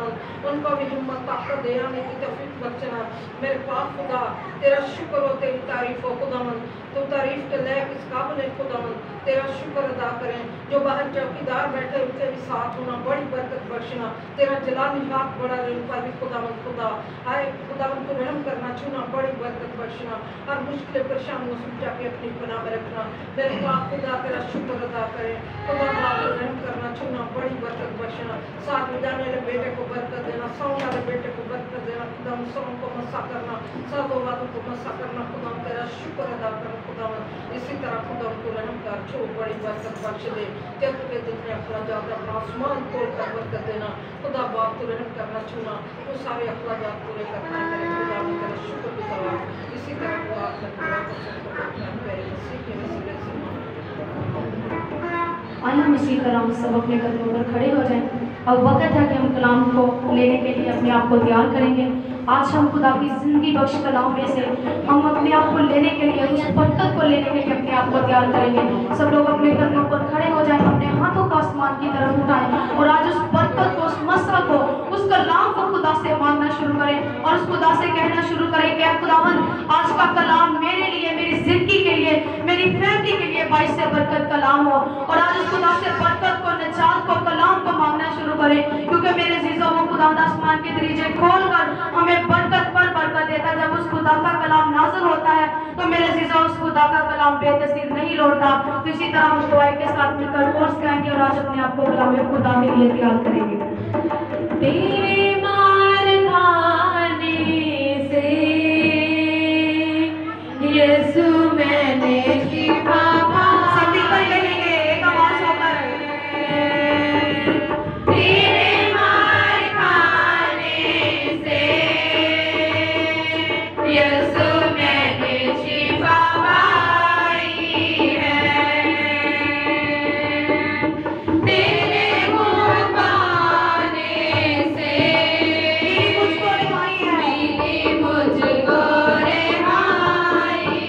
उनको भी हिम्मत ताकत दे आने की तौफीक बख्शना। मेरे पाक खुदा तेरा शुक्र हो, तेरी तारीफ हो खुदा, तो तारीफ के लायक इस काबिल है खुदा, तेरा शुक्र अदा करें। जो बाहर चौकीदार बैठे उनके भी साथ होना, बड़ी बरकत बख्शना, तेरा जलाली हाथ बड़ा रहे उन पर भी खुदा आए खुदा उनको रहम करना, छूना, बड़ी बरकत बख्शना, हर मुश्किल परेशानियों से बचा के अपनी पनाह में रखना। मेरे पाक खुदा तेरा शुक्र अदा करें खुदा, बाप रहम करना, छूना, बड़ी बरकत बख्शना। साथ में जाने वाले बेटे को बरकत देना, सौन वाले बेटे को बरकत देना खुदा, सौन को मसा करना, सातों वालों को मसा करना खुदा, तेरा शुक्र अदा करना खुदा। इसी तरह खुदा उनको रहम कर, छो बड़ी बरकत बख्श दे। जब के जितने अखराजात अपना आसमान तोड़ कर बरकत देना खुदा, बाप तो रहम करना, छूना, वो सारे अखराजात पूरे करना है खुदा, मैं तेरा शुक्र गुजार। इसी तरह खुदा आइए हम इसी तरह हम सब अपने कदमों पर खड़े हो जाएं। अब वक्त है कि हम कलाम को लेने के लिए अपने आप को तैयार करेंगे। आज हम खुदा की ज़िंदगी बख्श कलाम में से हम अपने आप को लेने के लिए, उस बरकत को लेने के लिए अपने आप को तैयार करेंगे। सब लोग अपने कदमों पर खड़े हो जाएं, अपने हाथों को आसमान की तरफ उठाएं और आज उस बरकत को, उस मसा को, उस कलाम को खुदा से मांगना शुरू करें और उस खुदा से कहना शुरू करें कि खुदावन आज का कलाम मेरे लिए, मेरी जिंदगी के लिए, मेरी फैमिली के लिए बाइस से बरकत कलाम हो। और आज उस खुदा से बरकत को, निजात को, कलाम को मांगना शुरू करें, क्योंकि मेरे जीजों को खुदा आसमान के दरीजे खोल कर हमें बरकत पर बरकत देता। जब उस खुदा का कलाम नाज़िल होता है तो मेरे जीजों उस खुदा का कलाम बेतसीर नहीं लौटता। तो इसी तरह हम दुआएं के साथ मिलकर कोर्स करेंगे और आज अपने आप को कलाम खुदा के लिए तैयार करेंगे। तेरे मार खाने से यीशु मैंने शिफा सभी पर कहेंगे एक आवाज होकर, तेरे मार खाने से यीशु मैंने शिफा पाई है, तेरे मुँह पाने से मुझको रिहाई है, मिली मुझको रिहाई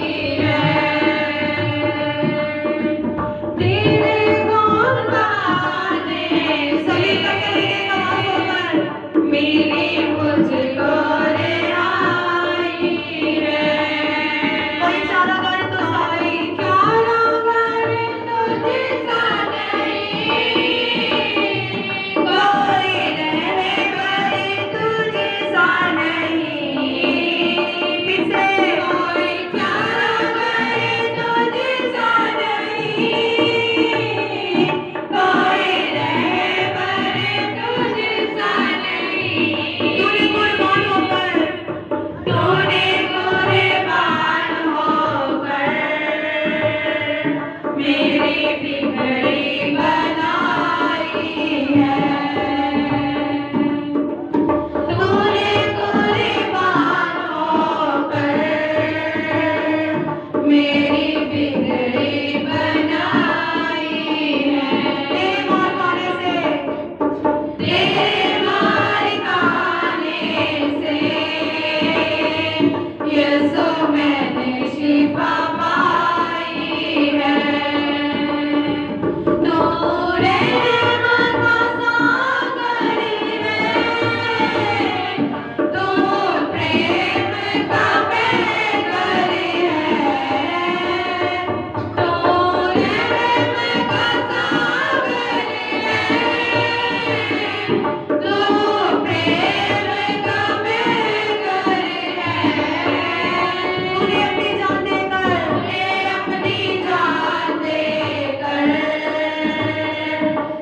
मेरी बिगड़ी बनाई है। तेरे मार खाने से, तेरे मार खाने से यीशु मैंने शिफा पाई है। तू रहमत का सागर है, तू प्रेम का पैगर है। तू रहमत का सागर है, तू प्रेम का पैगर है। तूने अपनी जान देकर, अपनी जान देकर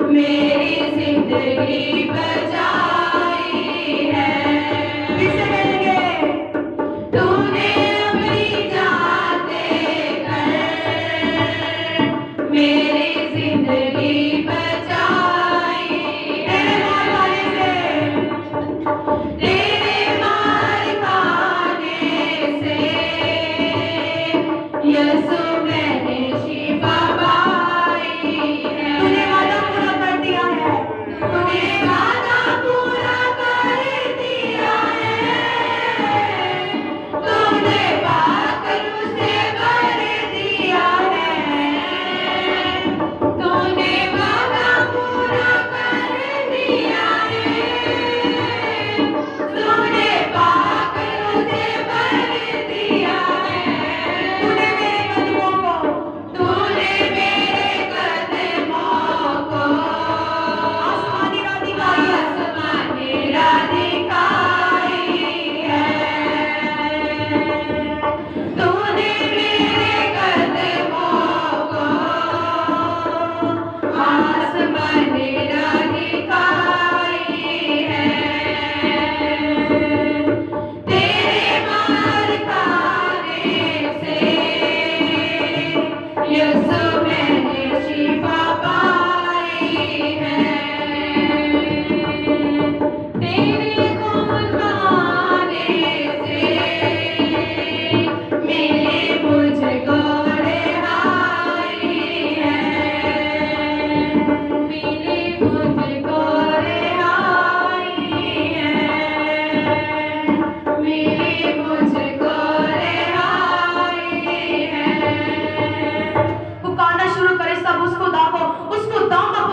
मेरी जिंदगी बचाई है। किसे कहेंगे? तूने अपनी जान देकर मेरी जिंदगी बचाई है। तेरे मार खाने से, तेरे मार खाने से यीशु मैंने शिफा पाई है। तूने वादा पूरा कर दिया है, तूने वादा पूरा कर दिया है। तूने पाकर उसे भर दिया है। तूने वादा पूरा कर दिया है। तूने पाकर उसे भर दिया है। तूने मेरे कदमों को तूने मेरे कदमों को आसमानी राह दिखाई है। आसमानी राह दिखाई है। तूने मेरे कदमों को आसमानी राह दिखाई है। तेरे मार खाने से यीशु मैंने शिफा पाई है। तेरे खून बहाने से मिली मुझको रिहाई है। मिली मुझको रिहाई है। मिली मुझको रिहाई है। पुकारना शुरू करे सब उस खुदा को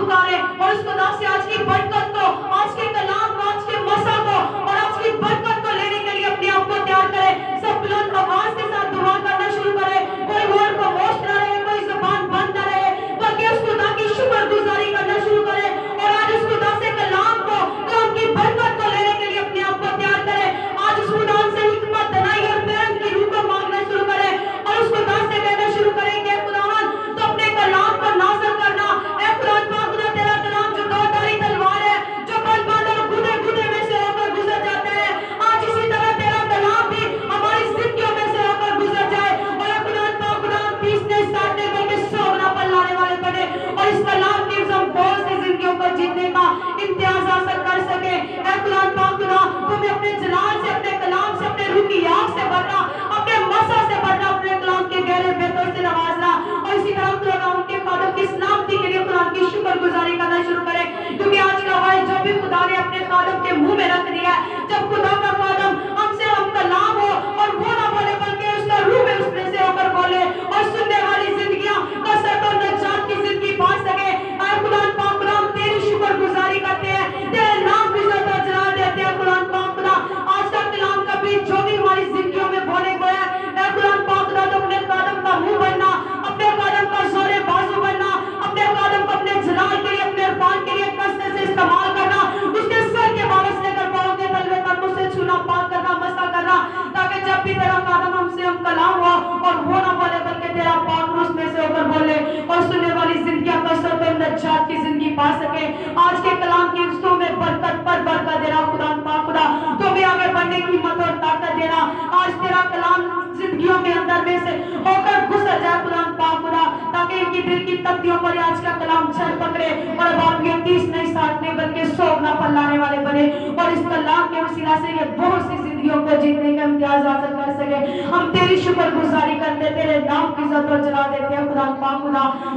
पुकारे और उस खुदा से आज की बरकत को, आज के कलाम को, आज के मसा को और आज की बरकत को लेने के लिए अपने आप को तैयार करे। सब बुलंद आवाज के साथ दुआ करना शुरू करे। कोई और खामोश न रहे, कोई जुबान बंद न रहे, बल्कि उस खुदा की शुक्रगुजारी करना शुरू करे और आज उस खुदा से कलाम को, कलाम की बरकत को लेने के लिए अपने आप को तैयार करे। आज उस खुदा से हिकमत, दनाई और प्रेम की रूह को मांगना शुरू करे और उस खुदा से कहना शुरू करेंगे, खुदावन तो अपने कलाम को नाज़िल करना। ए खुदा पाक, खुदा तेरा कलाम जो दो-धारी तलवार है, जो बल-बल और गुदे-गुदे में से होकर गुजर जाता है, आज इसी तरह तेरा कलाम भी हमारी जिंदगियों में से होकर गुजर जाए। और ए खुदा पाक, खुदा हम पीसने, साटने, बल्कि सोगना पल्लाने वाले बने और इस कलाम की हम बहुत सी जिंदगियों को जीतने का इम्तियाज हासिल कर सके। ए खुदा पाक, खुदा तुम्हें अपने जलाल से, अपने कलाम से, अपने रूह की आग से भरना, अपने मसा से भरना, अपने कलाम के गहरे बेहतर से नवाजना और इसी तरह खुदा उनके खादम की सलामती के लिए खुदा की शुक्रगुजारी करना शुरू करें। क्योंकि आज का वायद जो भी खुदा ने अपने खादम के मुंह में रख दिया है, जब खुदा का खादम हमसे हम कलाम हो और वो ना बोले बल्कि उसका रूह में उसमें से होकर बोले और सुनने वाली जिंदगियां कसरत और नजात की जिंदगी पा सके। आए खुदा पाक, खुदा हम तेरी शुक्रगुजारी करते हैं, तेरे नाम की इज्जत और जलाल देते हैं। खुदा पाक, खुदा आज का कलाम का बीज जो भी हमारी जिंदगियों में बोले गए हैं, ए खुदा पाक, खुदा तो अपने कदम का मुंह बनना, अपने कदम का जोरे बाजू बनना, अपने कदम को अपने जलाल के लिए, अपने इरफान के लिए कसरत से इस्तेमाल करना, उसके सर के बाल से लेकर पाँव के तलवे तक उसे छूना, पाक करना, मसा करना, ताकि जब भी तेरा कदम हमसे हम कलाम हुआ और वो ना बोले बल्कि तेरा पाक रूह उसमें से होकर बोले और सुनने वाली जिंदगियां कसरत और नजात की जिंदगी पा सके। आज के कलाम की हिस्सों में बरकत पर बरकत देना खुदा पाक, खुदा तो भी आगे बढ़ने की हिम्मत और ताकत देना। आज तेरा कलाम जिंदगियों के अंदर में से होकर गुजर जाए खुदा पाक, खुदा ताकि इनकी दिल की तख्तियों पर आज का कलाम चल पकड़े और अब आप ये 30 नहीं साटने बल्कि 100 ना पल्लाने वाले बने और इस कलाम के वसीला से ये बहुत सी जिंदगियों को जीतने का इम्तियाज हासिल कर सके। हम तेरी शुक्रगुजारी करते, तेरे नाम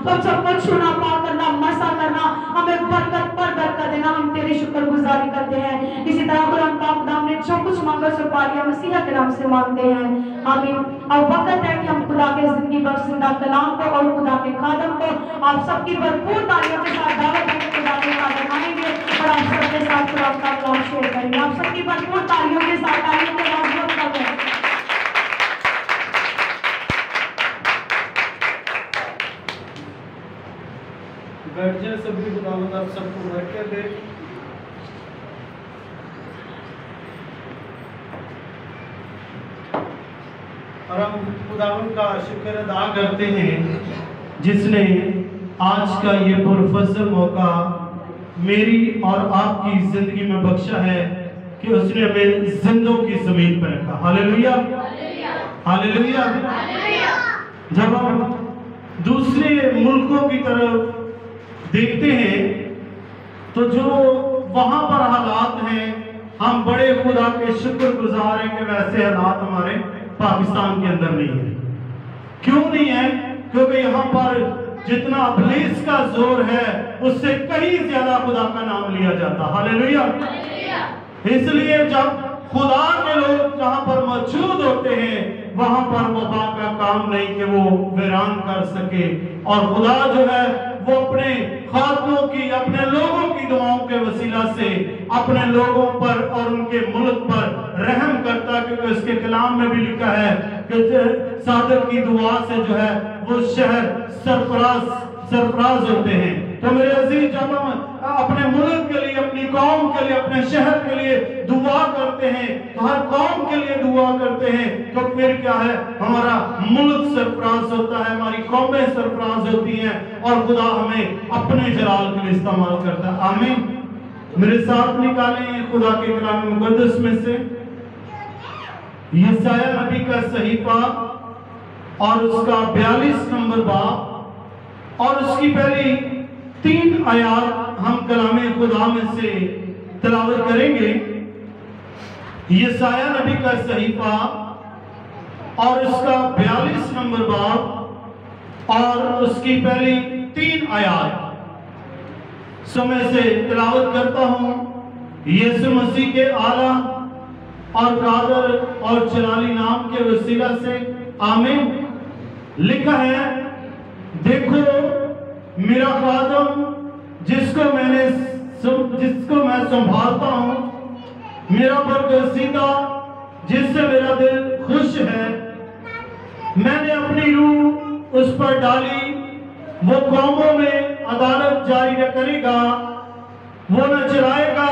तो सबको छूना, पा करना, मसा करना, हमें बरकत पर बरकत देना, हम तेरी शुक्रगुजारी करते हैं। इसी तरह खुदाम पाक नाम ने जो कुछ मांगा सो पा लिया, मसीहा के नाम से मांगते हैं, आमीन। अब वक्त है कि हम खुदा के जिंदगी बख्शिंदा कलाम को और खुदा के खादम को आप सबकी भरपूर तालियों के साथ दावत देकर खुदा के खादम आएंगे और आप सबके साथ खुदा का कलाम शेयर करेंगे। आप सबकी भरपूर तालियों के साथ तालियों के साथ बैठ जाए सभी। खुदावंद आप सबको बरकत दे। और हम खुदावंद का शुक्र अदा करते हैं जिसने आज का ये पुरफज़ल मौका मेरी और आपकी जिंदगी में बख्शा है कि उसने हमें जिंदों की जमीन पर रखा। Hallelujah, hallelujah. जब हम दूसरे मुल्कों की तरफ देखते हैं तो जो वहां पर हालात हैं, हम बड़े खुदा के शुक्रगुजार हैं कि वैसे हालात हमारे पाकिस्तान के अंदर नहीं है। क्यों नहीं है? क्योंकि यहाँ पर जितना इब्लीस का जोर है उससे कहीं ज्यादा खुदा का नाम लिया जाता। हालेलुया। इसलिए जब खुदा के लोग जहां पर मौजूद होते हैं वहां पर वबा का काम नहीं कि वो वीरान कर सके। और खुदा जो है वो अपने खातों की, अपने लोगों की दुआओं के वसीला से अपने लोगों पर और उनके मुल्क पर रहम करता, क्योंकि उसके कलाम में भी लिखा है कि सादर की दुआ से जो है वो शहर सरफराज होते हैं। तो मेरे अजीज, जब हम अपने मुल्क के लिए, अपनी कौम के लिए, अपने शहर के लिए दुआ करते हैं, तो हर कौम के लिए दुआ करते हैं, तो फिर क्या है, हमारा मुल्क सरफराज होता है, हमारी कौमें सरफराज होती हैं और खुदा हमें अपने जलाल के लिए इस्तेमाल करता है। आमीन। मेरे साथ निकालें खुदा के कलाम मुकद्दस में से यशायाह नबी का सहीफा और उसका 42 नंबर बाब और उसकी पहली 3 आयात हम कलामे खुदा में से तिलावत करेंगे। यशायाह नबी का सहीफा और उसका 42 नंबर बाब और उसकी पहली 3 आयात समय से तिलावत करता हूं। यीशु मसीह के आला और कादर और जलाली नाम के वसीला से आमीन। लिखा है, देखो मेरा खादम जिसको मैं संभालता हूं, मेरा बरगज़ीदा जिससे मेरा दिल खुश है। मैंने अपनी रूह उस पर डाली, वो कौमों में अदालत जारी न करेगा, वो न चलाएगा,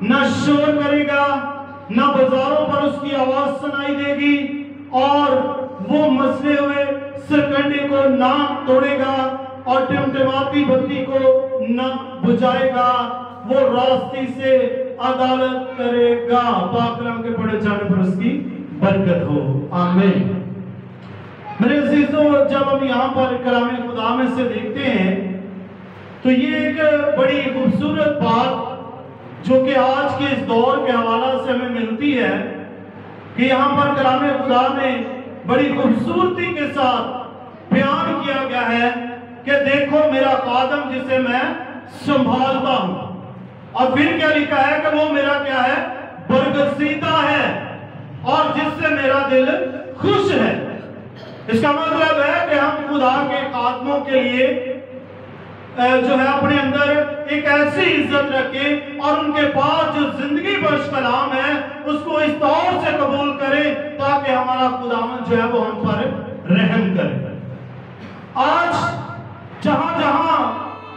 न शोर करेगा, न बाजारों पर उसकी आवाज सुनाई देगी, और वो मसले हुए सरकंडे को ना तोड़ेगा और टिमटिमाती बत्ती को न बुझाएगा। वो रास्ते से अदालत करेगा। पाक कलाम के पढ़े जाने पर उसकी बरकत हो। आमीन। मेरे अजीजों, जब हम यहाँ पर कलाम खुदा में से देखते हैं तो ये एक बड़ी खूबसूरत बात जो कि आज के इस दौर के हवाला से हमें मिलती है कि यहाँ पर कलाम खुदा में बड़ी खूबसूरती के साथ बयान किया गया है कि देखो मेरा खादम जिसे मैं संभालता हूं। और फिर क्या लिखा है कि वो मेरा क्या है, बरगज़ीदा है और जिससे मेरा दिल खुश है। इसका मतलब है कि हम खुदा के खादमों के लिए जो है अपने अंदर एक ऐसी इज्जत रखें और उनके पास जो जिंदगी बख्श कलाम है उसको इस तौर से कबूल करें ताकि हमारा खुदावन जो है वो हम पर रहम करे। आज जहां जहां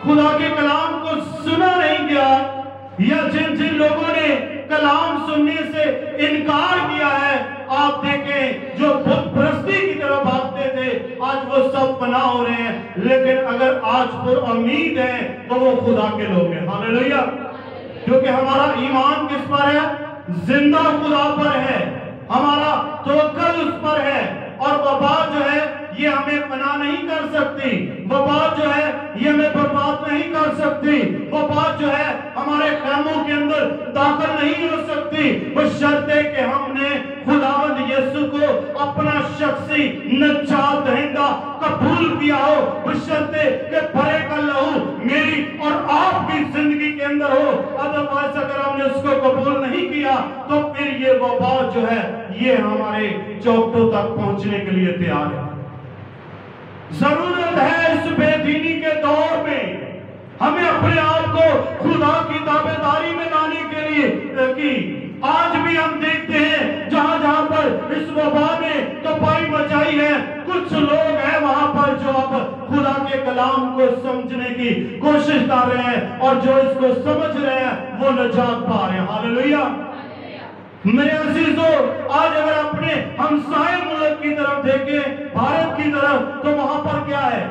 खुदा के कलाम को सुना नहीं गया या जिन जिन लोगों ने कलाम सुनने से इनकार किया है, आप देखें जो बुत परस्ती की तरफ भागते थे आज वो सब पनाह हो रहे हैं। लेकिन अगर आज पर उम्मीद है तो वो खुदा के लोग हैं। हालेलुया। क्योंकि हमारा ईमान किस पर है, जिंदा खुदा पर है, हमारा तवक्कुल उस पर है। और वबा जो है ये हमें पनाह नहीं कर सकती, वबा जो है ये हमें बर्बाद नहीं कर सकती, वबा जो है हमारे खैमों के अंदर दाखिल नहीं हो सकती। बशर्ते कि हमने खुदावंद यीशु को अपना शख्सी नजात दहिंदा कबूल किया हो, बशर्ते है ये हमारे चौखटों तक पहुंचने के लिए तैयार है। जरूरत है इस बेदीनी के दौर में हमें अपने आप को खुदा की ताबेदारी में लाने के लिए कि आज भी हम देखते हैं जहां जहां पर इस वबा ने तबाही मचाई है, कुछ लोग हैं वहां पर जो अब खुदा के कलाम को समझने की कोशिश कर रहे हैं और जो इसको समझ रहे हैं वो निजात पा रहे हैं। हालेलुया। मेरे अजीजों, आज अगर अपने हमसाए मुल्क की तरफ देखें, भारत की तरफ, तो वहां पर क्या है?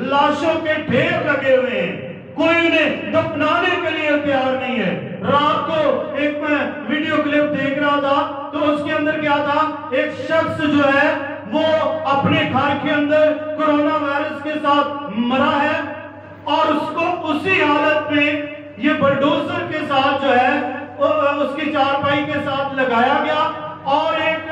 लाशों के ढेर लगे हुए हैं, कोई उन्हें दफनाने के लिए तैयार नहीं है। रात को एक मैं वीडियो क्लिप देख रहा था तो उसके अंदर क्या था, एक शख्स जो है वो अपने घर के अंदर कोरोना वायरस के साथ मरा है और उसको उसी हालत में ये बुलडोजर के साथ जो है उसकी चारपाई के साथ लगाया गया और एक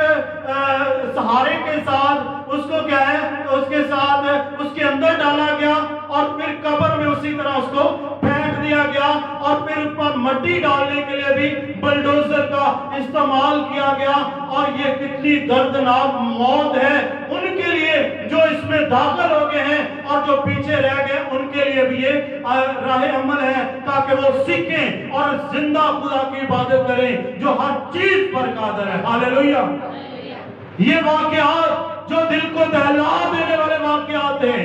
सहारे के साथ उसको क्या है उसके साथ उसके अंदर डाला गया और फिर कब्र में उसी तरह उसको फेंक दिया गया और फिर ऊपर मट्टी डालने के लिए भी बुलडोजर का इस्तेमाल किया गया। और ये कितनी दर्दनाक मौत है उनके लिए जो इसमें दाखिल हो गए हैं और जो पीछे रह गए उनके लिए भी ये राह अमल है ताकि वो सीखें और जिंदा खुदा की इबादत करें जो हर चीज पर कादिर है। हालेलुया। ये वाकयात जो दिल को दहला देने वाले वाकयात हैं।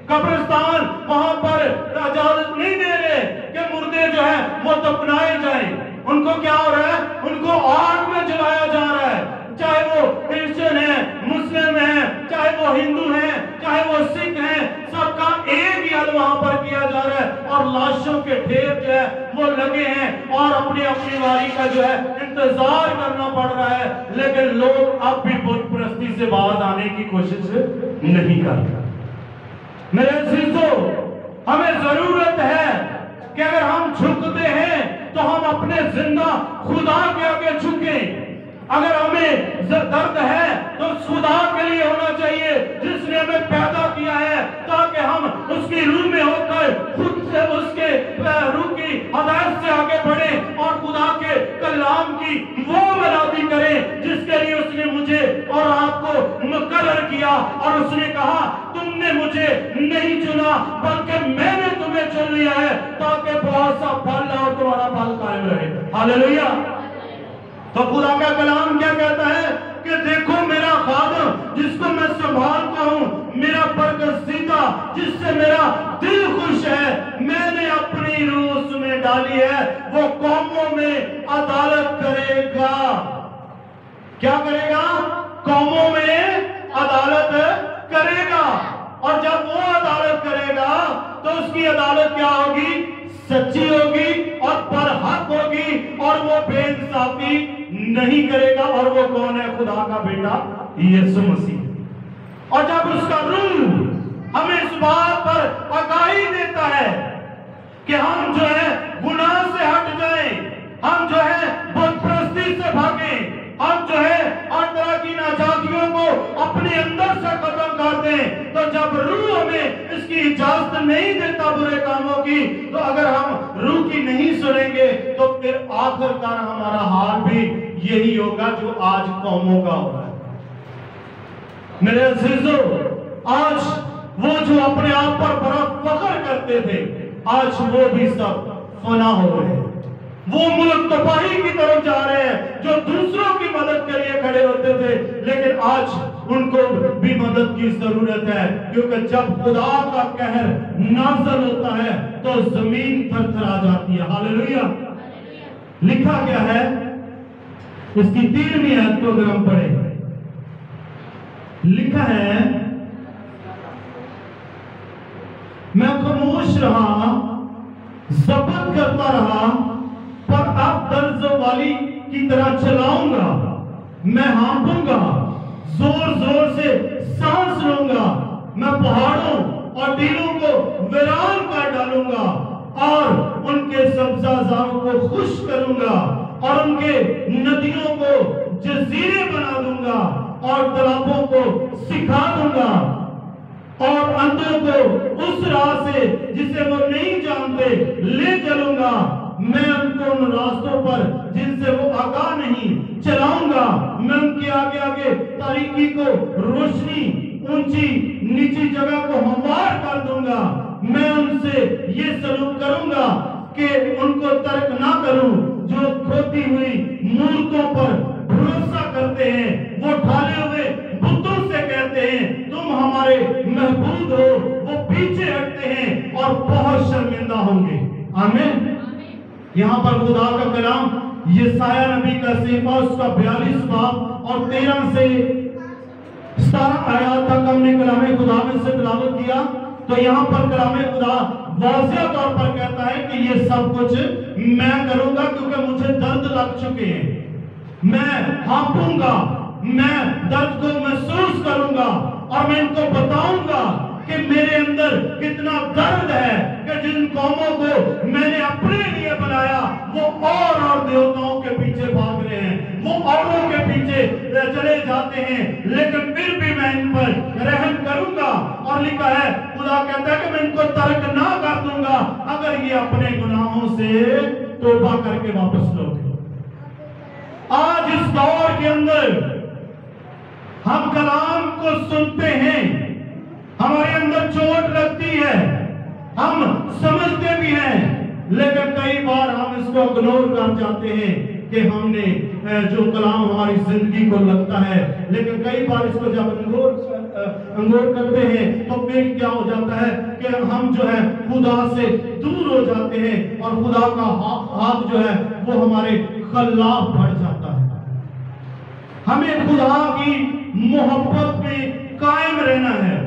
कब्रिस्तान वहां पर इजाजत नहीं दे रहे कि मुर्दे जो है वो दफनाए जाएं। उनको क्या हो रहा है? उनको आग में जलाया जा रहा है, चाहे वो क्रिश्चियन है, मुस्लिम है, चाहे वो हिंदू है, चाहे वो सिख है, सबका एक ही हल वहां पर किया जा रहा है और लाशों के ढेर जो है वो लगे हैं और अपनी अपनी वारी का जो है इंतजार करना पड़ रहा है। लेकिन लोग अब भी बुत परस्ती से बाहर आने की कोशिश नहीं कर रहे। मेरे अजीजों, हमें जरूरत है कि अगर हम झुकते हैं तो हम अपने जिंदा खुदा के आगे झुकें। अगर हमें दर्द है तो खुदा के लिए होना चाहिए जिसने हमें पैदा किया है ताकि हम उसकी रूह में होकर खुद से उसके रूह की हदायत से आगे बढ़े और खुदा के कलाम की वो मनादी करें जिसके लिए उसने मुझे और आपको मुकर्रर किया। और उसने कहा तुमने मुझे नहीं चुना बल्कि मैंने तुम्हें चुन लिया है ताकि बहुत सा फल और तुम्हारा फल कायम रहे। हालेलुया। तो खुदा का कलाम क्या कहता है कि देखो मेरा खादम जिसको मैं संभालता हूं, मेरा बरगज़ीदा जिससे मेरा दिल खुश है, मैंने अपनी रूह उसमें डाली है, वो कौमों में अदालत करेगा। क्या करेगा? कौमों में अदालत करेगा। और जब वो अदालत करेगा तो उसकी अदालत क्या होगी? सच्ची होगी और बरहक होगी और वो बेइंसाफी नहीं करेगा। और वो कौन है? खुदा का बेटा यीशु मसीह। और जब उसका रूह हमें इस बात पर आगाही देता है कि हम जो है गुनाह से हट जाएं, हम जो है बुतपरस्ती से भागें, हम जो है हर तरह की नाजायजियों को अपने अंदर से खत्म कर दें, तो जब रूह हमें इसकी इजाजत नहीं देता बुरे कामों की, तो अगर हम रूह की नहीं सुनेंगे तो फिर आखिरकार हमारा हाल भी यही होगा जो आज कौमों का हो रहा है। मेरे अजीजों, आज वो जो अपने आप पर बड़ा फख्र करते थे, आज वो भी सब फना हो रहे हैं। वो मुल्क तबाही की तरफ जा रहे हैं जो दूसरों की मदद के लिए खड़े होते थे, लेकिन आज उनको भी मदद की जरूरत है क्योंकि जब खुदा का कहर नाज़िल होता है तो जमीन थरथरा जाती है। हालेलुया। लिखा गया है, इसकी 3वीं आयत को अगर हम पढ़े, लिखा है मैं खामोश रहा, ज़ब्त करता रहा, पर अब दर्द वाली की तरह चलाऊंगा, मैं हाँपूंगा, जोर जोर से सांस लूंगा, मैं पहाड़ों और टीलों को वीरान कर डालूंगा और उनके सब्जाजारों को खुश करूंगा और उनके नदियों को जजीरे बना दूंगा और तालाबों को सिखा दूंगा और अंधों को उस राह से जिसे वो नहीं जानते ले चलूंगा मैं उनको उन रास्तों पर जिनसे वो आगाह नहीं चलाऊंगा। मैं उनके आगे आगे तारीकी को रोशनी, ऊंची नीची जगह को हमवार कर दूंगा। मैं उनसे ये सलूक करूंगा कि उनको तर्क ना करूं। जो खोती हुई मूर्तों पर भरोसा करते हैं, वो ढाले हुए बुतों से कहते हैं तुम हमारे महबूब हो, वो पीछे हटते हैं और बहुत शर्मिंदा होंगे। आमीन। यहाँ पर खुदा का कलाम यशाया नबी का सीफा उसका 42 बाब और 13 से 17 आयत तक हमने कलाम खुदा में से तिलावत किया। तो यहाँ पर कलाम खुदा वाज़ेह तौर पर कहता है कि ये सब कुछ मैं करूंगा क्योंकि मुझे दर्द लग चुके हैं। मैं हाँपूंगा, मैं दर्द को महसूस करूंगा और मैं इनको बताऊंगा कि मेरे अंदर कितना दर्द है कि जिन कौमों को मैंने अपने लिए बनाया वो और देवताओं के पीछे भाग रहे हैं, वो औरों के पीछे चले जाते हैं, लेकिन फिर भी मैं इन पर रहम करूंगा। और लिखा है, खुदा कहता है कि मैं इनको तर्क ना कर दूंगा अगर ये अपने गुनाहों से तौबा करके वापस लौटे। आज इस दौर के अंदर हम कलाम को सुनते हैं, हमारे अंदर चोट लगती है, हम समझते भी हैं, लेकिन कई बार हम इसको इग्नोर कर जाते हैं कि हमने जो कलाम हमारी जिंदगी को लगता है। लेकिन कई बार इसको जब इग्नोर करते हैं तो फिर क्या हो जाता है कि हम जो है खुदा से दूर हो जाते हैं और खुदा का हाथ जो है वो हमारे खिलाफ बढ़ जाता है। हमें खुदा की मोहब्बत में कायम रहना है।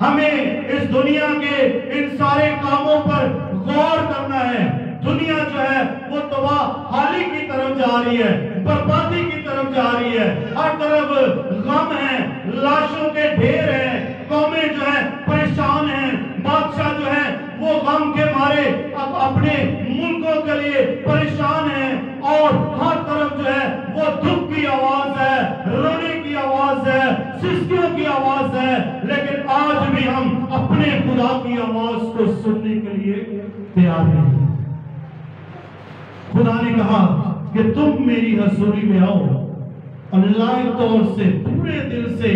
हमें इस दुनिया के इन सारे कामों पर गौर करना है। दुनिया जो है वो तबाही की तरफ जा रही है, बर्बादी की तरफ जा रही है। हर तरफ गम है, लाशों के ढेर हैं, कौमें जो है परेशान हैं, बादशाह जो है वो गम के मारे अब अपने मुल्कों के लिए परेशान हैं और हर तरफ जो है वो दुख की आवाज है, रोने की आवाज है, सिसकियों की आवाज है। लेकिन आज भी हम अपने खुदा की आवाज को सुनने के लिए तैयार नहीं। खुदा ने कहा कि तुम मेरी हजूरी में आओ अल्लाह तौर से पूरे दिल से,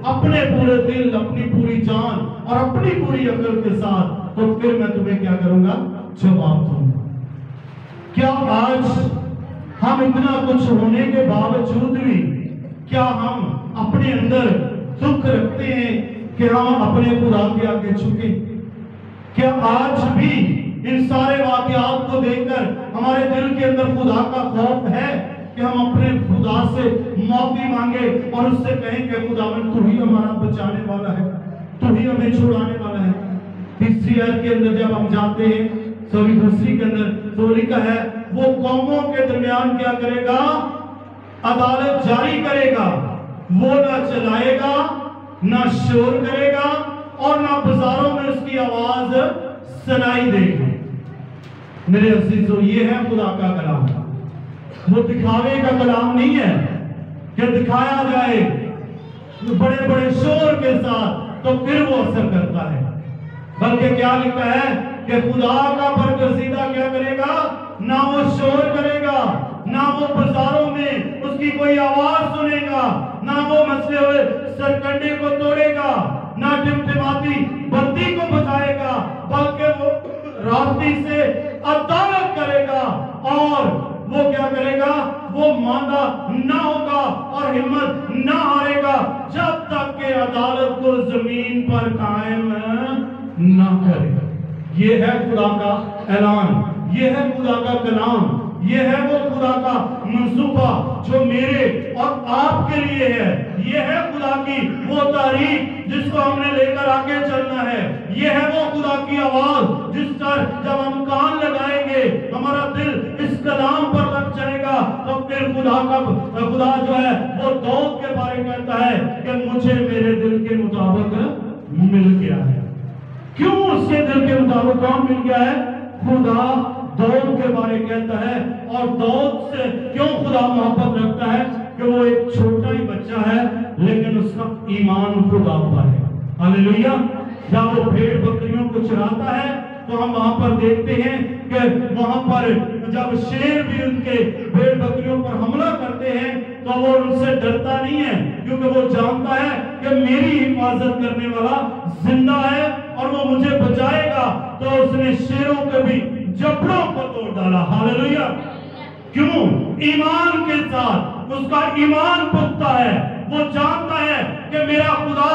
अपने पूरे दिल, अपनी पूरी जान और अपनी पूरी अकल के साथ, तो फिर मैं तुम्हें क्या करूंगा, जवाब दूंगा। क्या आज हम इतना कुछ होने के बावजूद भी क्या हम अपने अंदर दुख रखते हैं कि हम अपने खुदा के आगे झुके? क्या आज भी इन सारे वाकयात को देखकर हमारे दिल के अंदर खुदा का खौफ है कि हम अपने खुदा से माफी मांगे और उससे कहें कि खुदावन तू ही हमारा बचाने वाला है, तू ही हमें छुड़ाने वाला है। तीसरी आयत के अंदर जब हम जाते हैं, सॉरी दूसरी के अंदर तो लिखा है वो कौमों के दरमियान क्या करेगा, अदालत जारी करेगा। वो ना चलाएगा, ना शोर करेगा और ना बाजारों में उसकी आवाज सुनाई देगी। मेरे अजीजों, ये है खुदा का कलाम। वो दिखावे का कलाम नहीं है कि दिखाया जाए बड़े बड़े शोर के साथ तो फिर वो असर करता है, बल्कि क्या लिखा है कि खुदा का बरगज़ीदा क्या करेगा, ना वो शोर करेगा, ना वो बाजारों में उसकी कोई आवाज सुनेगा, ना वो मसले हुए सरकंडे को तोड़ेगा, ना टिमटिमाती बत्ती को बचाएगा, बल्कि वो रास्ते से अदालत करेगा। और वो क्या करेगा, वो मांदा ना होगा और हिम्मत ना हारेगा जब तक के अदालत को जमीन पर कायम ना करेगा। ये है खुदा का ऐलान, ये है खुदा का कलाम, ये है वो खुदा का मंसूबा जो मेरे और आपके लिए है। ये है खुदा की वो तारीख जिसको हमने लेकर आगे चलना है। ये है वो खुदा की आवाज जिस पर जब हम कान लगाएंगे, हमारा दिल इस कलाम पर लग जाएगा, तो फिर खुदा जो है वो दाऊद के बारे में कहता है कि मुझे मेरे दिल के मुताबिक मिल गया है। क्यों उसके दिल के मुताबिक कौन मिल गया है? खुदा दाऊद के बारे कहता है। और दाऊद से क्यों खुदा मोहब्बत रखता है? कि वो एक छोटा ही बच्चा है लेकिन उसका ईमान खुदा पर है। हालेलुया। जब वो भेड़ बकरियों को चराता है तो हम वहां पर देखते हैं कि वहां पर जब शेर भी उनके भेड़ बकरियों पर हमला करते हैं तो वो उनसे डरता नहीं है, क्योंकि वो जानता है कि मेरी हिफाजत करने वाला जिंदा है और वो मुझे बचाएगा। तो उसने शेरों के भी जबड़ों को तोड़ डाला। हालेलुया। क्यों? ईमान के साथ उसका ईमान पुख्ता है, वो जानता है कि मेरा खुदा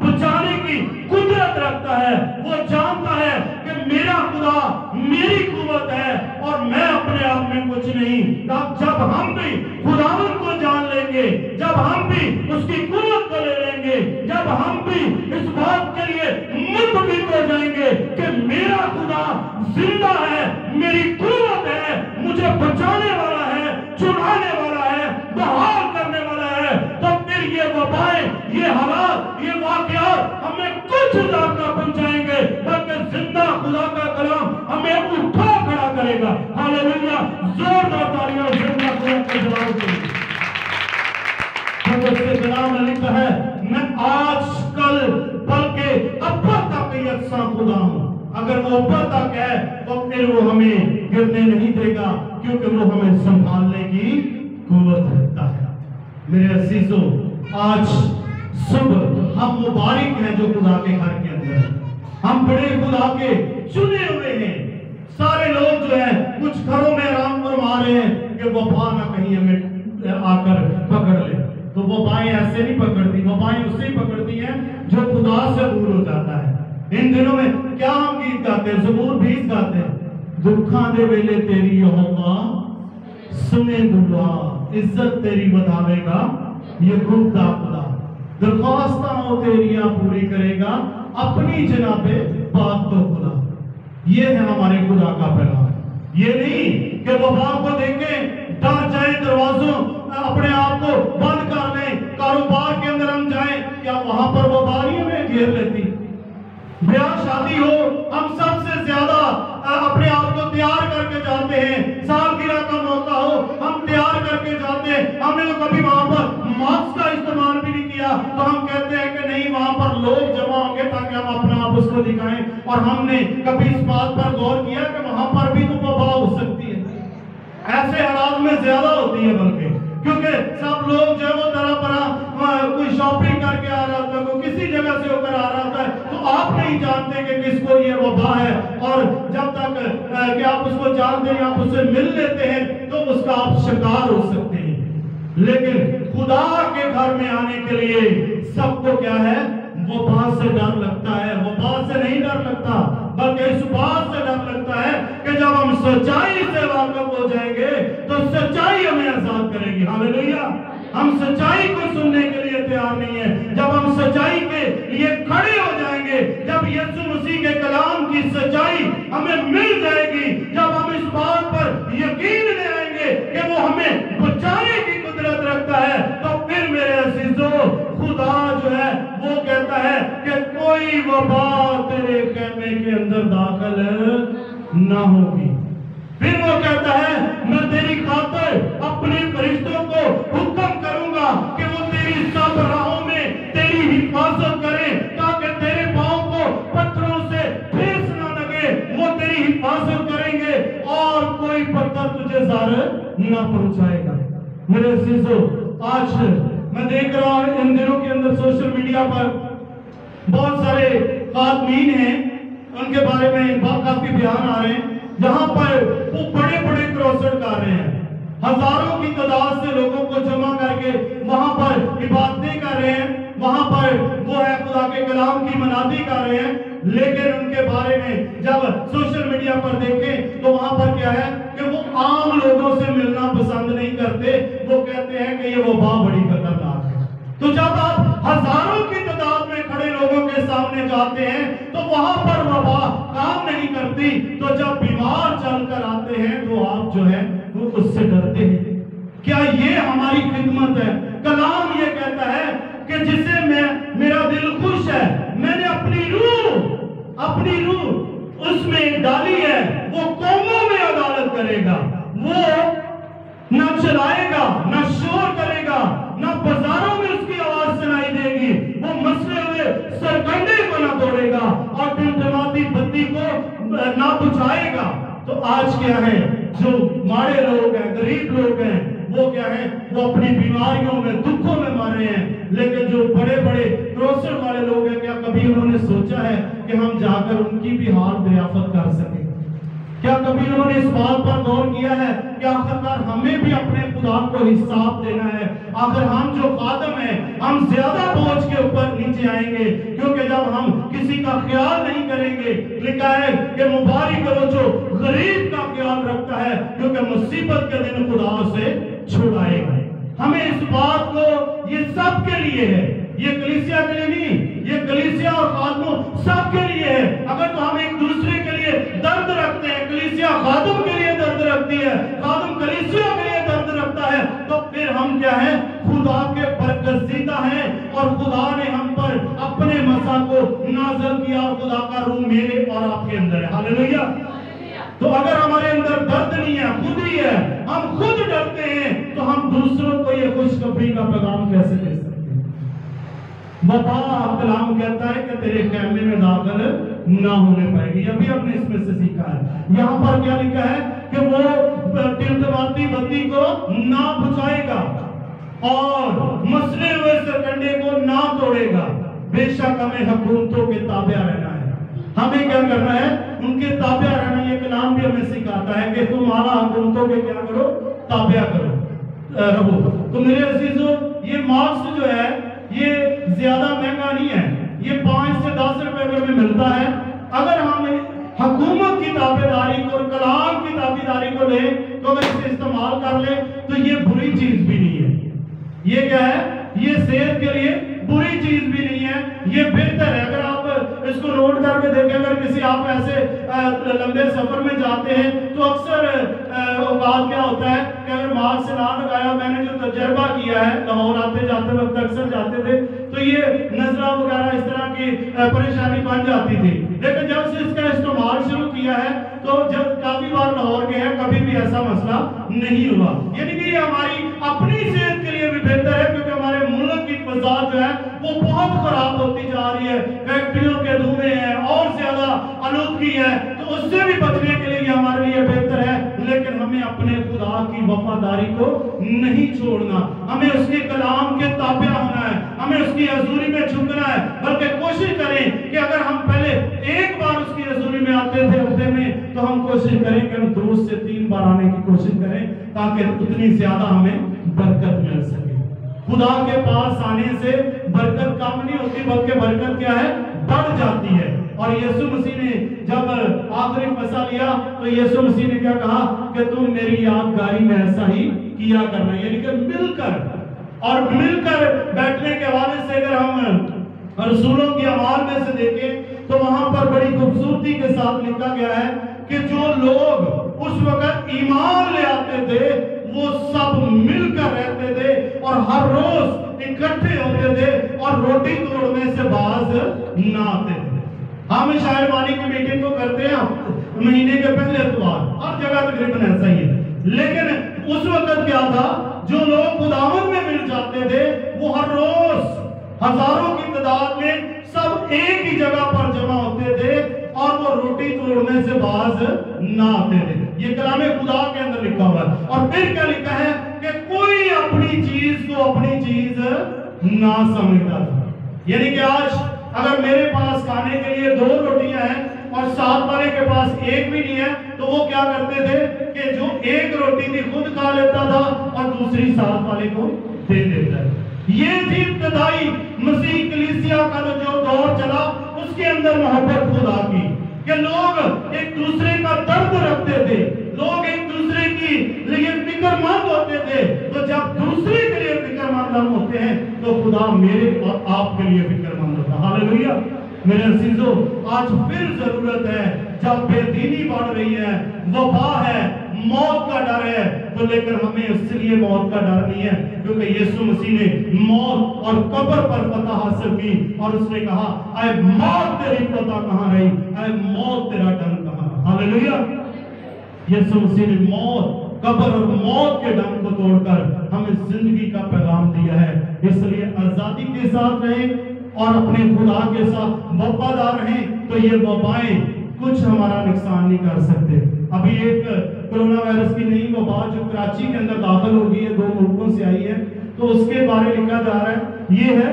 बचाने की कुदरत रखता है, वो जानता है कि मेरा खुदा मेरी कुव्वत है और मैं अपने आप में कुछ नहीं। तब जब हम भी खुदावन को जान लेंगे, जब हम भी उसकी कुव्वत को ले लेंगे, जब हम भी इस बात के लिए मुतमिन हो जाएंगे कि मेरा खुदा जिंदा है, मेरी कुव्वत है, मुझे बचाने वाला है, छुड़ाने वाला है, बहाल करने वाला है, तो फिर ये वबाएं, ये हालात, ये वाकयात हमें कुछ लाभ ना पहुंचाएंगे, बल्कि जिंदा खुदा का कलाम हमें उठा खड़ा करेगा। हालेलुया। जोरदार तालियां जिंदा खुदा का जलाल देंगे। उसके कलाम में लिखा है, मैं आज कल बल्कि अब तक यकसा खुदा हूं। अगर वो ऊपर तक है तो फिर वो हमें गिरने नहीं देगा, क्योंकि वो हमें संभालने की कुव्वत रखता है। मेरे अजीजों, आज सुबह हम मुबारक हैं जो खुदा के घर के अंदर हैं। हम बड़े खुदा के चुने हुए हैं। सारे लोग जो है कुछ घरों में आराम फरमा रहे हैं कि वबा ना कहीं हमें आकर पकड़ ले। तो वबाएं ऐसे नहीं पकड़ती, वबाएं उससे ही पकड़ती हैं जो खुदा से दूर हो जाता है। इन दिनों में क्या हम गीत गाते हैं? ज़बूर 20 गाते हैं, दुखा दे वेले तेरी यहोवा सुने दुआ, इज्जत तेरी बतावेगा ये खुदा खुदा, दरख्वास्तां हो तेरियां पूरी करेगा, अपनी जनाबे बात तो खुदा। ये है हमारे खुदा का पैगाम। ये नहीं कि वबा को देखें डर जाए, दरवाजों अपने आप को बंद कर लें, कारोबार के अंदर हम जाएं, क्या वहां पर वबारियों में घेर लेती? ब्याह शादी हो, हम सबसे ज्यादा अपने आप को तैयार करके जाते हैं। सालगिरह का मौका हो, हम तैयार करके जाते हैं। हमने तो कभी वहां पर मास्क का इस्तेमाल भी नहीं किया, तो हम कहते हैं कि नहीं, वहां पर लोग जमा होंगे ताकि हम अपना आप उसको दिखाएं। और हमने कभी इस बात पर गौर किया कि वहां पर भी तो वबा हो सकती है। ऐसे हालात में ज्यादा होती है, बल्कि क्योंकि सब लोग जो है वो तरह तरह कोई शॉपिंग करके आ रहा था, कोई किसी जगह से होकर आ रहा था, तो आप नहीं जानते कि किसको ये वबा है। और जब तक कि आप उसको जानते हैं, आप उससे मिल लेते हैं, तो उसका आप शिकार हो सकते हैं। लेकिन खुदा के घर में आने के लिए सबको क्या है? वबा से डर लगता है। वबा से नहीं डर लगता, बल्कि इस बात से डर लगता है कि जब हम सच्चाई से वाकिफ हो जाएंगे तो सच्चाई हमें आजाद करेगी। हालेलुया। हम सच्चाई को सुनने के लिए तैयार नहीं है। जब हम सच्चाई के लिए खड़े हो जाएंगे, जब यीशु मसीह के कलाम की सच्चाई हमें मिल जाएगी, जब हम इस बात पर यकीन ले आएंगे कि वो हमें बचाने की कुदरत रखता है, तो फिर मेरे अजीजों, खुदा जो है वो कहता है कि कोई वबा तेरे कहने के अंदर दाखिल ना होगी। फिर वो कहता है, मैं तेरी खातिर अपने फरिश्तों को हुक्म करूंगा कि वो तेरी सब राहों में तेरी हिफाजत करें, ताकि तेरे पांव को पत्थरों से ठेस ना लगे। वो तेरी हिफाजत करेंगे और कोई पत्थर तुझे ज़ार ना पहुंचाएगा। मेरे अजीजों, आज मैं देख रहा हूं इन दिनों के अंदर सोशल मीडिया पर बहुत सारे खातमीन हैं, उनके बारे में काफी बयान आ रहे हैं, जहां पर वो बड़े बड़े क्रॉसर कर रहे हैं, हजारों की तादाद से लोगों को जमा करके वहां पर इबादतें कर रहे हैं, वहां पर वो है खुदा के कलाम की मनादी कर रहे हैं। लेकिन उनके बारे में जब सोशल मीडिया पर देखें तो वहां पर क्या है कि वो आम लोगों से मिलना पसंद नहीं करते। वो कहते हैं कि ये वबा बड़ी खतरनाक है। तो जब आप हजारों की तादाद में खड़े लोगों के सामने जाते हैं तो वहां पर वबा काम नहीं करती। तो जब बीमार चलकर आते हैं तो आप जो है वो उससे डरते हैं। क्या ये हमारी खिदमत है? कलाम ये कहता है कि जिसे मेरा दिल खुश है, मैंने अपनी रूह उसमें डाली है, वो कौमों में अदालत करेगा। वो न चलाएगा, न शोर करेगा, न बाजारों में उसकी आवाज सुनाई देगी। वो मसले हुए सरकंडे को न तोड़ेगा और टिमटिमाती बत्ती को बुझाएगा। तो आज क्या है, जो माड़े लोग हैं, गरीब लोग हैं, वो क्या है, वो अपनी बीमारियों में, दुखों में मर रहे हैं। लेकिन जो बड़े बड़े क्रोशन वाले लोग हैं, क्या कभी उन्होंने सोचा है कि हम जाकर उनकी भी हाल दरियाफत कर सकें? क्या कभी उन्होंने इस बात पर गौर किया है कि आखिरकार हमें भी अपने खुदा को हिसाब देना है? आखिर हम जो खादम हैं, हम ज्यादा बोझ के ऊपर नीचे आएंगे, क्योंकि जब हम किसी का ख्याल नहीं करेंगे, लिखा है कि मुबारक करो जो गरीब का ख्याल रखता है, क्योंकि मुसीबत के दिन खुदा उसे छुड़ाएगा। हमें इस बात को, ये सब के लिए है, ये कलीसिया के लिए नहीं, ये कलीसिया और खादमों सब के लिए है। अगर तो हम एक दूसरे के लिए दर्द रखते हैं, कलीसिया खादम के लिए दर्द रखती है, खादम कलीसिया के लिए दर्द रखता है, तो फिर हम क्या है, खुदा के बरगज़ीदा हैं और खुदा ने हम पर अपने मसा को नाज़िल किया और खुदा का रूह मेरे और आपके अंदर है। हालेलुया। तो अगर हमारे अंदर दर्द नहीं है, खुद ही है, हम खुद डरते हैं, तो हम दूसरों को ये खुशखबरी का पैगाम कैसे दे सकते हैं? वफा कलाम कहता है कि तेरे कैमरे में दाखिल ना होने पाएगी। अभी हमने इसमें से सीखा है। यहाँ पर क्या लिखा है कि वो टिमटिमाती बत्ती को ना बुझाएगा और मसले हुए सरकंडे को ना तोड़ेगा। बेशक हमें हुकूमतों के ताबिया रहना है। हमें क्या करना है, उनके ताबिया रहना। ये कलाम भी हमें सिखाता है कि तुम आला हुकूमतों के क्या करो, ताबिया करो, रहो। तो मेरे अजीजों, ये मार्क्स जो है ये ज्यादा महंगा नहीं है, ये 5 से 10 रुपए में मिलता है। अगर हम हुकूमत की ताबेदारी को और कलाम की ताबेदारी को लें, तो अगर इसे इस्तेमाल कर ले, तो ये बुरी चीज भी नहीं है। ये क्या है, ये सेहत के लिए बुरी चीज भी नहीं है, ये बेहतर है। अगर आप इसको नोट करके देखें, अगर किसी आप ऐसे लंबे सफर में जाते हैं, तो अक्सर बात क्या होता है कि अगर मास्क से ना लगाया, मैंने जो तजर्बा किया है, लाहौर आते जाते वक्त अक्सर जाते थे, तो ये नजरा वगैरह इस तरह की परेशानी बन जाती थी। लेकिन जब से इसका इस्तेमाल शुरू किया है, तो जब काफी बार लाहौर गए हैं, कभी भी ऐसा मसला नहीं हुआ। यानी कि ये हमारी अपनी सेहत के लिए भी बेहतर है, क्योंकि हमारे मुल्क की फिजा जो है वो बहुत खराब होती जा रही है। फैक्ट्रियों के धुएं हैं और ज्यादा आलूदगी है, तो उससे भी बचने के लिए हमारे लिए बेहतर है। लेकिन हमें अपने खुदा की वफादारी को नहीं छोड़ना, हमें उसके कलाम के ताबिया होना है, हमें उसकी हजूरी में झुकना है। बल्कि कोशिश करें कि अगर हम पहले एक बार उसकी हजूरी में आते थे हफ्ते में, तो हम कोशिश करें कि हम 2 से 3 बार आने की कोशिश करें, ताकि उतनी ज्यादा हमें बरकत मिल सके। खुदा के पास आने से बरकत कम नहीं होती, बल्कि बरकत क्या है, बढ़ जाती है। और यीशु मसीह ने जब आखिरी फैसला लिया, तो यीशु मसीह ने क्या कहा कि तुम मेरी यादगारी में ऐसा ही किया करना, यानी कि मिलकर बैठने के हवाले से अगर हम रसूलों की अमाल में से देखें, तो वहां पर बड़ी खूबसूरती के साथ लिखा गया है कि जो लोग उस वक्त ईमान ले आते थे, वो सब मिलकर रहते थे और हर रोज इकट्ठे होते थे और रोटी तोड़ने से बाज ना आते थे। हम शायरवानी की मीटिंग को करते हैं महीने के पहले इतवार, हर जगह तकरीबन ऐसा ही है। लेकिन उस वक्त क्या था, जो लोग खुदावंद में मिल जाते थे, वो हर रोज हजारों की तादाद में सब एक ही जगह पर जमा होते थे और वो रोटी तोड़ने से बाज ना आते थे। ये कलामे खुदा के अंदर लिखा हुआ है। और फिर क्या लिखा है कि कोई अपनी चीज को अपनी चीज ना समझता था। यानी कि आज अगर मेरे पास खाने के लिए 2 रोटियां हैं और साथ वाले के पास एक भी नहीं है, तो वो क्या करते थे कि जो एक रोटी थी खुद खा लेता था और दूसरी साथ वाले को दे देता है। ये थी इब्तिदाई मसीह कलीसिया का जो दौर चला, उसके अंदर मोहब्बत खुदा की, कि लोग एक दूसरे का दर्द रखते थे, लोग एक दूसरे की लिए फिक्रमंद होते थे। तो जब दूसरे के लिए फिक्रमंद हम होते हैं, तो खुदा मेरे और आपके लिए फिक्रमंद होता है। हालेलुया। मेरे अजीजों, आज फिर जरूरत है, जब बेदीनी बढ़ रही है, वबा है, मौत का डर है, तो लेकिन हमें इसलिए मौत का डर नहीं है, क्योंकि यीशु मसीह ने मौत और कब्र पर फतह हासिल की और उसने कहा, ऐ मौत तेरी फतह कहां रही, ऐ मौत तेरा डंक कहां। हालेलुया। यीशु मसीह ने मौत, कब्र और मौत के डंक को तोड़कर हमें जिंदगी का पैगाम दिया है। इसलिए आजादी के साथ रहें और अपने खुदा के साथ वफादार रहें, तो ये वबाएं कुछ हमारा नुकसान नहीं कर सकते। अभी एक कोरोना वायरस की नई वबा जो कराची के अंदर दाखिल हो गई है, 2 मुल्कों से आई है, तो उसके बारे में लिखा जा रहा है। ये है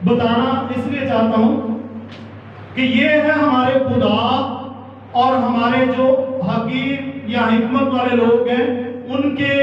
बताना इसलिए चाहता हूं कि ये है हमारे खुदा और हमारे जो हकीम या हिकमत वाले लोग हैं उनके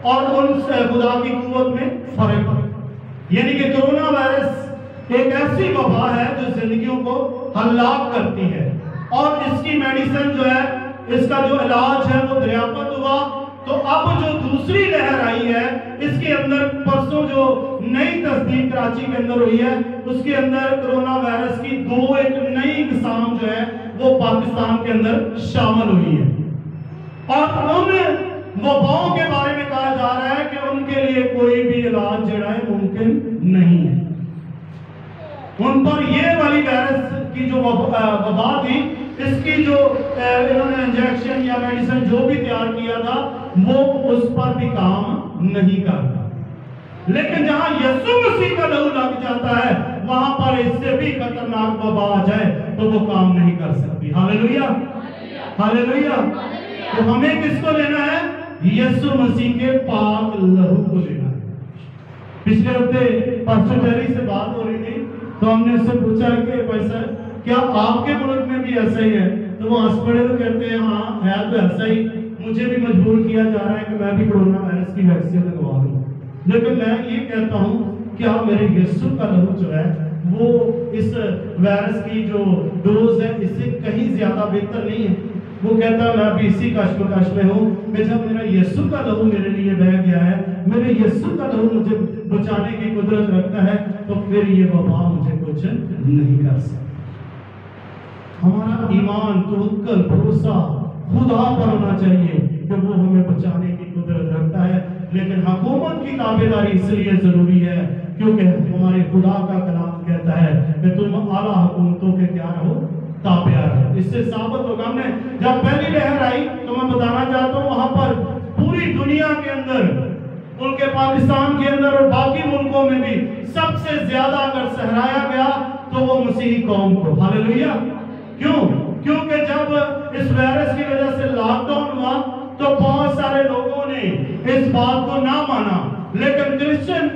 और उन खुदा की कुव्वत में फर्क है। यानी कि कोरोना वायरस एक ऐसी वबा है जो जिंदगियों को हलाक करती है, और इसकी मेडिसिन जो है, इसका जो इलाज है वो दरियाफ्त हुआ। तो अब जो दूसरी लहर आई है, इसके अंदर परसों जो नई तस्दीक कराची के अंदर हुई है, उसके अंदर कोरोना वायरस की एक नई किस्म जो है वो पाकिस्तान के अंदर शामिल हुई है। और उन वबाओं के बारे में कहा जा रहा है कि उनके लिए कोई भी इलाज जो है मुमकिन नहीं है। उन पर ये वाली वायरस की जो वबा थी, इसकी जो इन्होंने इंजेक्शन या मेडिसिन जो भी तैयार किया था वो उस पर भी काम नहीं करता। लेकिन जहां यीशु मसीह का लहू लग जाता है, वहां पर इससे भी खतरनाक वबा आ जाए तो वो काम नहीं कर सकती। Hallelujah, hallelujah. तो हमें किसको लेना है? यीशु मसीह के पाक लहू को लेना है। पिछले हफ्ते पास्टर जेरी से बात हो रही थी, तो हमने उससे पूछा कि भाई सर क्या आपके मुल्क में भी ऐसा ही है? तो वो हंस पड़े, तो कहते हैं हाँ है तो ऐसा ही, मुझे भी मजबूर किया जा रहा है कि मैं भी कोरोना वायरस की वैक्सीन लगवा लूं। लेकिन मैं ये कहता हूँ क्या मेरे यीशु का लहू जो है वो इस वायरस की जो डोज है इससे कहीं ज्यादा बेहतर नहीं है। वो कहता है मैं भी इसी कश्मकश में हूँ कि जब मेरा यीशु का लहू मेरे लिए बह गया है, मेरे यीशु का लहू मुझे बचाने की कुदरत रखता है, तो फिर ये वबा मुझे कुछ नहीं कर सकता। हमारा ईमान, तवक्कुल, भरोसा खुदा पर होना चाहिए कि वो हमें बचाने की कुदरत रखता है। लेकिन हुकूमत की ताबेदारी इसलिए जरूरी है क्योंकि हमारे खुदा का कलाम कहता है कि तुम आला हुकूमतों के क्या रहो, ताबेदार रहो। इससे साबित होगा, हमने जब पहली लहर आई तो मैं बताना चाहता हूँ वहां पर पूरी दुनिया के अंदर, उनके पाकिस्तान के अंदर और बाकी मुल्कों में भी सबसे ज्यादा अगर सहराया गया तो वो मसीही कौम को। हालेलुया। क्यों? क्योंकि जब इस वायरस की वजह से लॉकडाउन हुआ तो बहुत सारे लोगों ने इस बात को ना माना, लेकिन क्रिश्चियन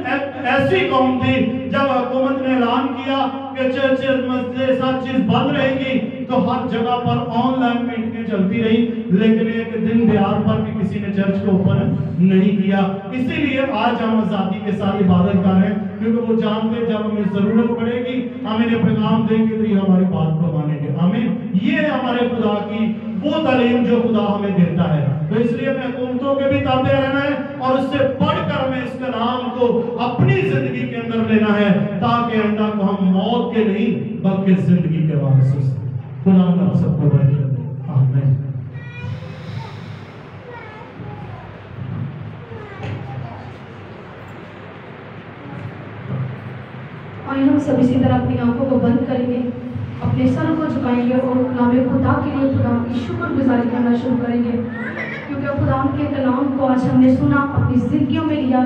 ऐसी कौम थी, जब हुकूमत ने ऐलान किया कि चर्चेज, मस्जिद सब चीज बंद रहेगी, तो हर जगह पर ऑनलाइन मीटिंगें चलती रही, लेकिन एक दिन बिहार पर भी किसी ने चर्च को ओपन नहीं किया। इसीलिए आज हम आजादी के साथ इबादत कर रहे हैं, क्योंकि वो जानते जब हमें जरूरत पड़ेगी हम इन्हें पैगाम देंगे तो ये हमारी बात को मानेंगे। हमें ये हमारे खुदा की वो तालीम जो खुदा हमें देता है। तो इसलिए हमें हुकूमतों के भी ताबे रहना है और उससे बढ़कर हमें इस कलाम को अपनी जिंदगी के अंदर लेना है, ताकि आइंदा को हम मौत के नहीं बल्कि जिंदगी के वारिस हो सकें। खुदा हम सबको बरकत दे। आमीन। आइए हम सब इसी तरह अपनी आंखों को बंद करेंगे, अपने सर को झुकाएंगे और कलाम खुदा के लिए खुदा की शुक्रगुजारी करना शुरू करेंगे, क्योंकि खुदा के कलाम को आज हमने सुना, अपनी जिंदगियों में लिया।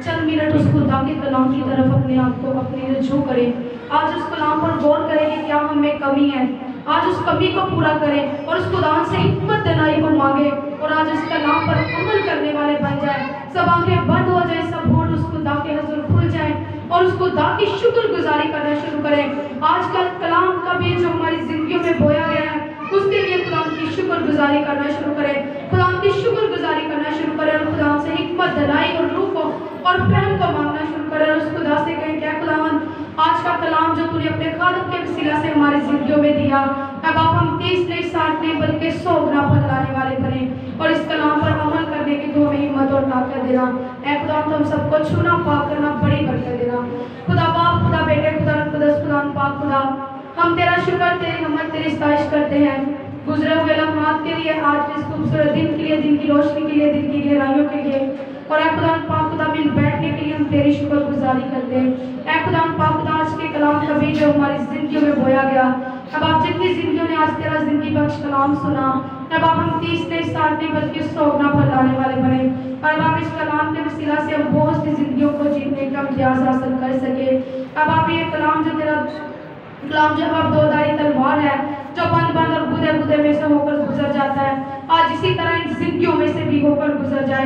चंद मिनट उस खुदा के कलाम की तरफ अपने आप को अपनी रुझू करें। आज उस कलाम पर गौर करें कि क्या हमें कमी है, आज उस कमी को पूरा करें और उस खुदा से हिम्मत दिलाई को मांगे और आज उस कलाम पर अमल करने वाले बन जाए। सब आंखें बंद हो जाए, सब होठ उस खुदा के हजूर खुल जाए और उस खुदा की शुक्रगुजारी करना शुरू करें। आज का कलाम का भी जो हमारी जिंदगियों में बोया गया है उसके लिए खुदा की शुक्रगुजारी करना शुरू करें, खुदा की शुक्रगुजारी करना शुरू करें और खुदा से हिम्मत दिलाई और रूह को और फहम को मांगना शुरू करें और उस खुदा से कहें क्या खुदावन आज का कलाम जो तूने अपने खादम के वसीला से हमारी जिंदगियों में दिया, अब आप हम 30 नहीं 60 नहीं बल्कि 100 गुना फल लाने वाले बने और इस कलाम पर अमल करने की तू हमें हिम्मत और ताकत देना। ऐ खुदा तुम सबको छूना पाक करना बड़ी बरकत देना। खुदा बाप, खुदा बेटे, खुदा खुदा खुदा पाक खुदा, हम तेरा शुक्र तेरी हिम्मत तेरी सताइश करते हैं गुजरे हुए लम्हात के लिए, आज इस खूबसूरत दिन के लिए, दिन की रोशनी के लिए, दिन की गहराइयों के लिए और ऐ खुदा पाक खुदा मिल बैठने के लिए हम तेरी शुक्रगुजारी करते हैं। ऐ खुदा पाक खुदा आज के कलाम का बीज जो हमारी जिंदगियों में बोया गया, अब आप जितनी जिंदगियों ने आज तेरा जिंदगी बख्श कलाम सुना, अब आप हम 30 नहीं 60 नहीं बल्कि 100 गुना फल लाने वाले बने और अब आप इस कलाम के वसीला से हम बहुत सी जिंदगियों को जीतने का इम्तियाज हासिल कर सके। अब आप ये कलाम जो तेरा कलाम जब आप 2 धारी तलवार है जो बंद बंद और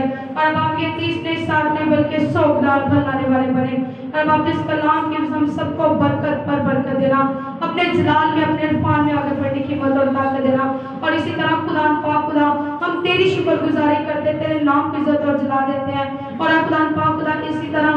और अब आप ये 30 नहीं 60 नहीं बल्कि 100 गुना फल लाने वाले बने। और अब आप इस कलाम के हम सबको बरकत पर बरकत देना, अपने जलाल में अपने इरफान में आगे बढ़ने की मदद और ताकत देना। और इसी तरह खुदा पाक खुदा हम तेरी शुक्रगुजारी करते, तेरे नाम की इज्जत और जला देते हैं। और खुदा पाक खुदा इसी तरह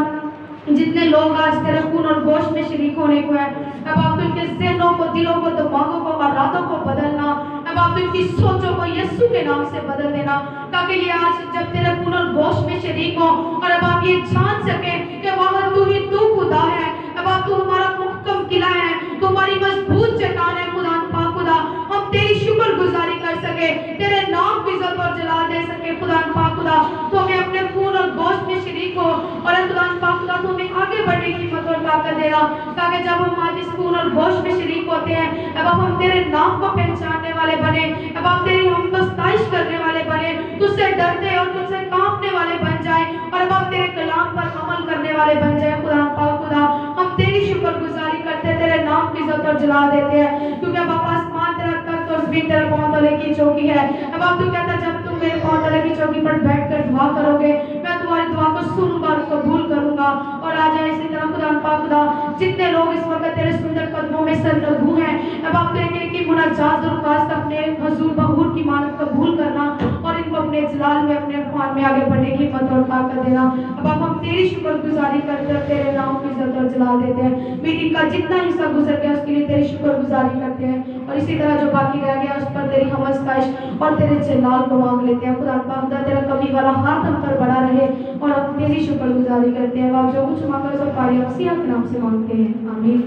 जितने लोग आज तेरे खून और गोश्त में शरीक होने को है, अब आप उनके ज़हनों को, दिलों को, दिमागों को, इरादों को बदलना, अब आप उनकी सोचों को यीशु के नाम से बदल देना, ताकि ये आज जब तेरे खून और गोश्त में शरीक हो और अब आप ये जान सके कि वहाँ तू ही तू खुदा है। अब आप तू हमारा मुहक्कम किला है, तू हमारी मजबूत चट्टान है। खुदा पाक खुदा हम तेरी शुक्रगुजारी कर सके, तेरे नाम की इज्जत और जलाल दे सके। खुदा पाक खुदा तो हमें अपने खून और गोश्त में शरीक हो और खुदा पाक खुदा तो हमें आगे बढ़ने की मदद और ताकत देना, ताकि जब हम आज इस खून और गोश्त में शरीक होते हैं, अब हम तेरे नाम को पहचानने वाले बने, अब आप तेरी हम बस्ताइश करने वाले बने, तुझसे डरते और तुझसे कांपने वाले बन जाए और अब आप तेरे कलाम पर अमल करने वाले बन जाए। खुदा पाक खुदा हम तेरी शुक्रगुजारी करते, तेरे नाम की इज्जत और जला देते हैं, क्योंकि अब आप आसमान तेरा तख्त और ज़मीन तेरे पांव तले की चौकी है। अब आप तू कहता जब तुम मेरे पांव तले की चौकी पर बैठकर दुआ करोगे, मैं तुम्हारी दुआ को सुनूंगा और कबूल करूंगा। और आज इसी तरह खुदा पाक खुदा जितने लोग इस वक्त तेरे सुंदर कदमों में सरलगू हैं, अब आप कहते कि मुनाजात दरख्वास्त अपने हुजूर बहूर की मानत कबूल करना और इनको अपने जलाल में, अपने इरफान में आगे बढ़ने की मदद और ताकत देना। अब आप हम तेरी शुक्रगुजारी करते हैं, तेरे नाम की इज्जत और जला देते हैं। मीटिंग का जितना हिस्सा गुजर गया उसके लिए तेरी शुक्रगुजारी करते हैं और इसी तरह जो बाकी रह गया उस पर तेरी हमद स्ताइश और तेरे जलाल को मांग लेते हैं। खुदा पाक खुदा तेरा कमी वाला हाथ हम पर बड़ा रहे और हम तेरी शुक्रगुजारी करते हैं। आप जो कुछ मांगा सब पारी मसीह के नाम से मांगते हैं, आमीन।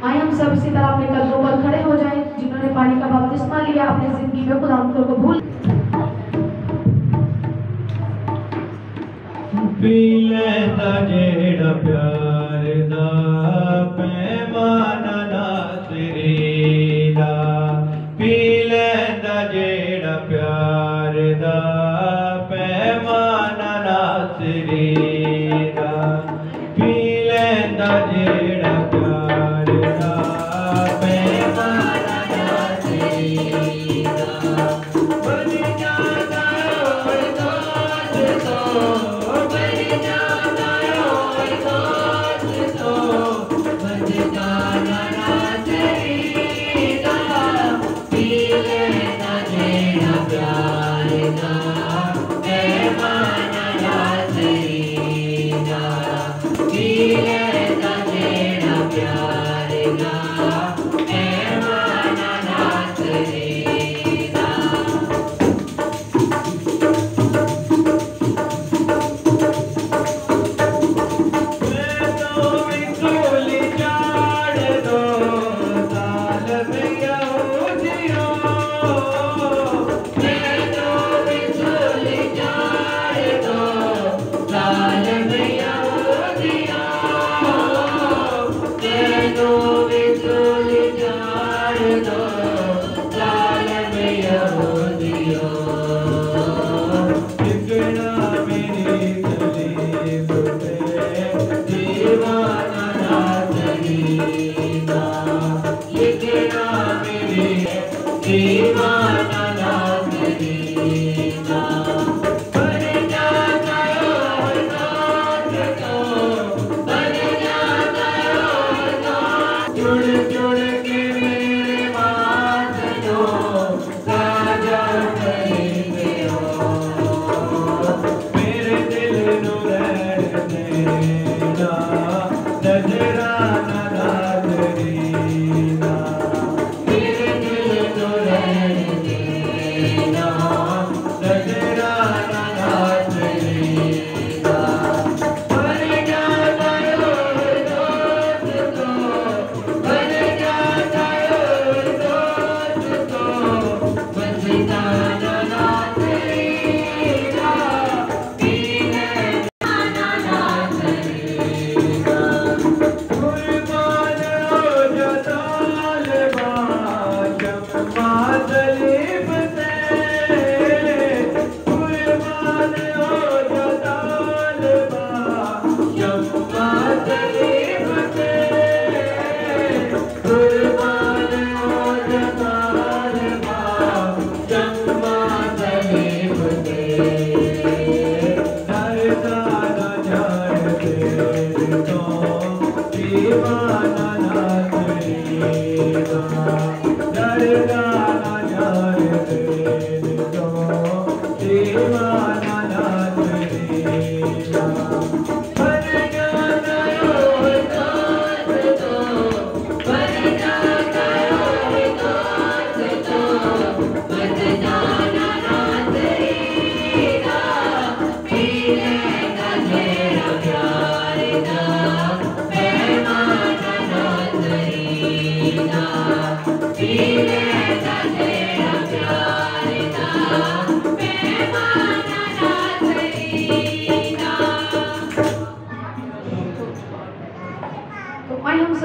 आइए हम सब इसी तरह अपने कदमों पर खड़े हो जाएं। जिन्होंने पानी का बपतिस्मा लिया अपनी जिंदगी में खुदा को भूल पी लेंदा जेड़ा प्यार दा पैमाना नासरी दा, पी लेंदा जेड़ा प्यार दा पैमाना नासरी दा, पी लेंदा जेड़ा प्यार दा पैमाना नासरी दा, बन जाता और दोस्त तो बन जाता और दोस्त तो बन जाना नासरी दा, पी लेंदा जेड़ा प्यार दा पैमाना नासरी दा, पी लेंदा जेड़ा प्यार दा पैमाना नासरी दा। नजराना नाज़रीना, मेरे दिल तो रहने दे।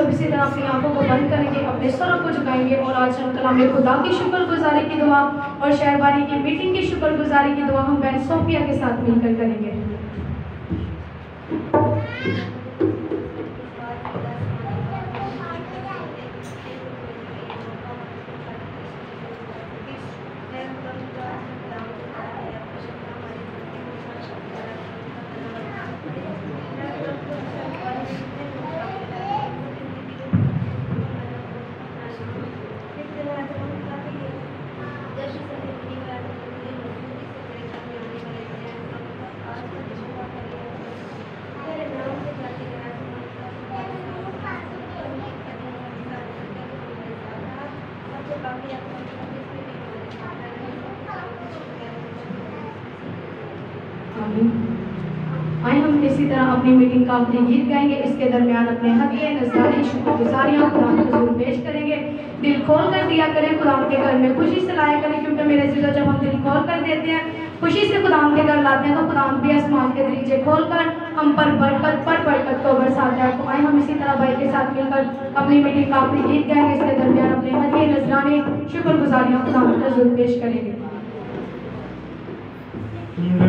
इसी तरह अपनी आंखों को बंद करेंगे, अपने सरों को झुकाएंगे और आज हम कलाम खुदा की शुक्रगुजारी की दुआ और शहरबारी की मीटिंग की शुक्रगुजारी की दुआ हम बहन सोफिया के साथ मिलकर करेंगे। आइए हम इसी तरह अपनी मीटिंग का अपने गीत गाएंगे। इसके दरमियान अपने हदिये नज़ारे शुक्रगुजारियाँ खुदा के हुजूर पेश करेंगे। दिल खोल कर दिया करें, खुदा के घर में खुशी से लाया करें, क्योंकि मेरे जीजो जब हम दिल खोल कर देते हैं, खुशी से खुदा के घर लाते हैं, तो खुदा भी आसमान के दरीचे खोल कर हम पर बरकत को बरसाता है। तो आइए हम इसी तरह भाई के साथ मिलकर अपनी मीटिंग का अपने गीत गाएंगे। इसके दरमियान अपने हदिये नजराने शुक्रगुजारियाँ खुदा के हुजूर पेश करेंगे। Yeah.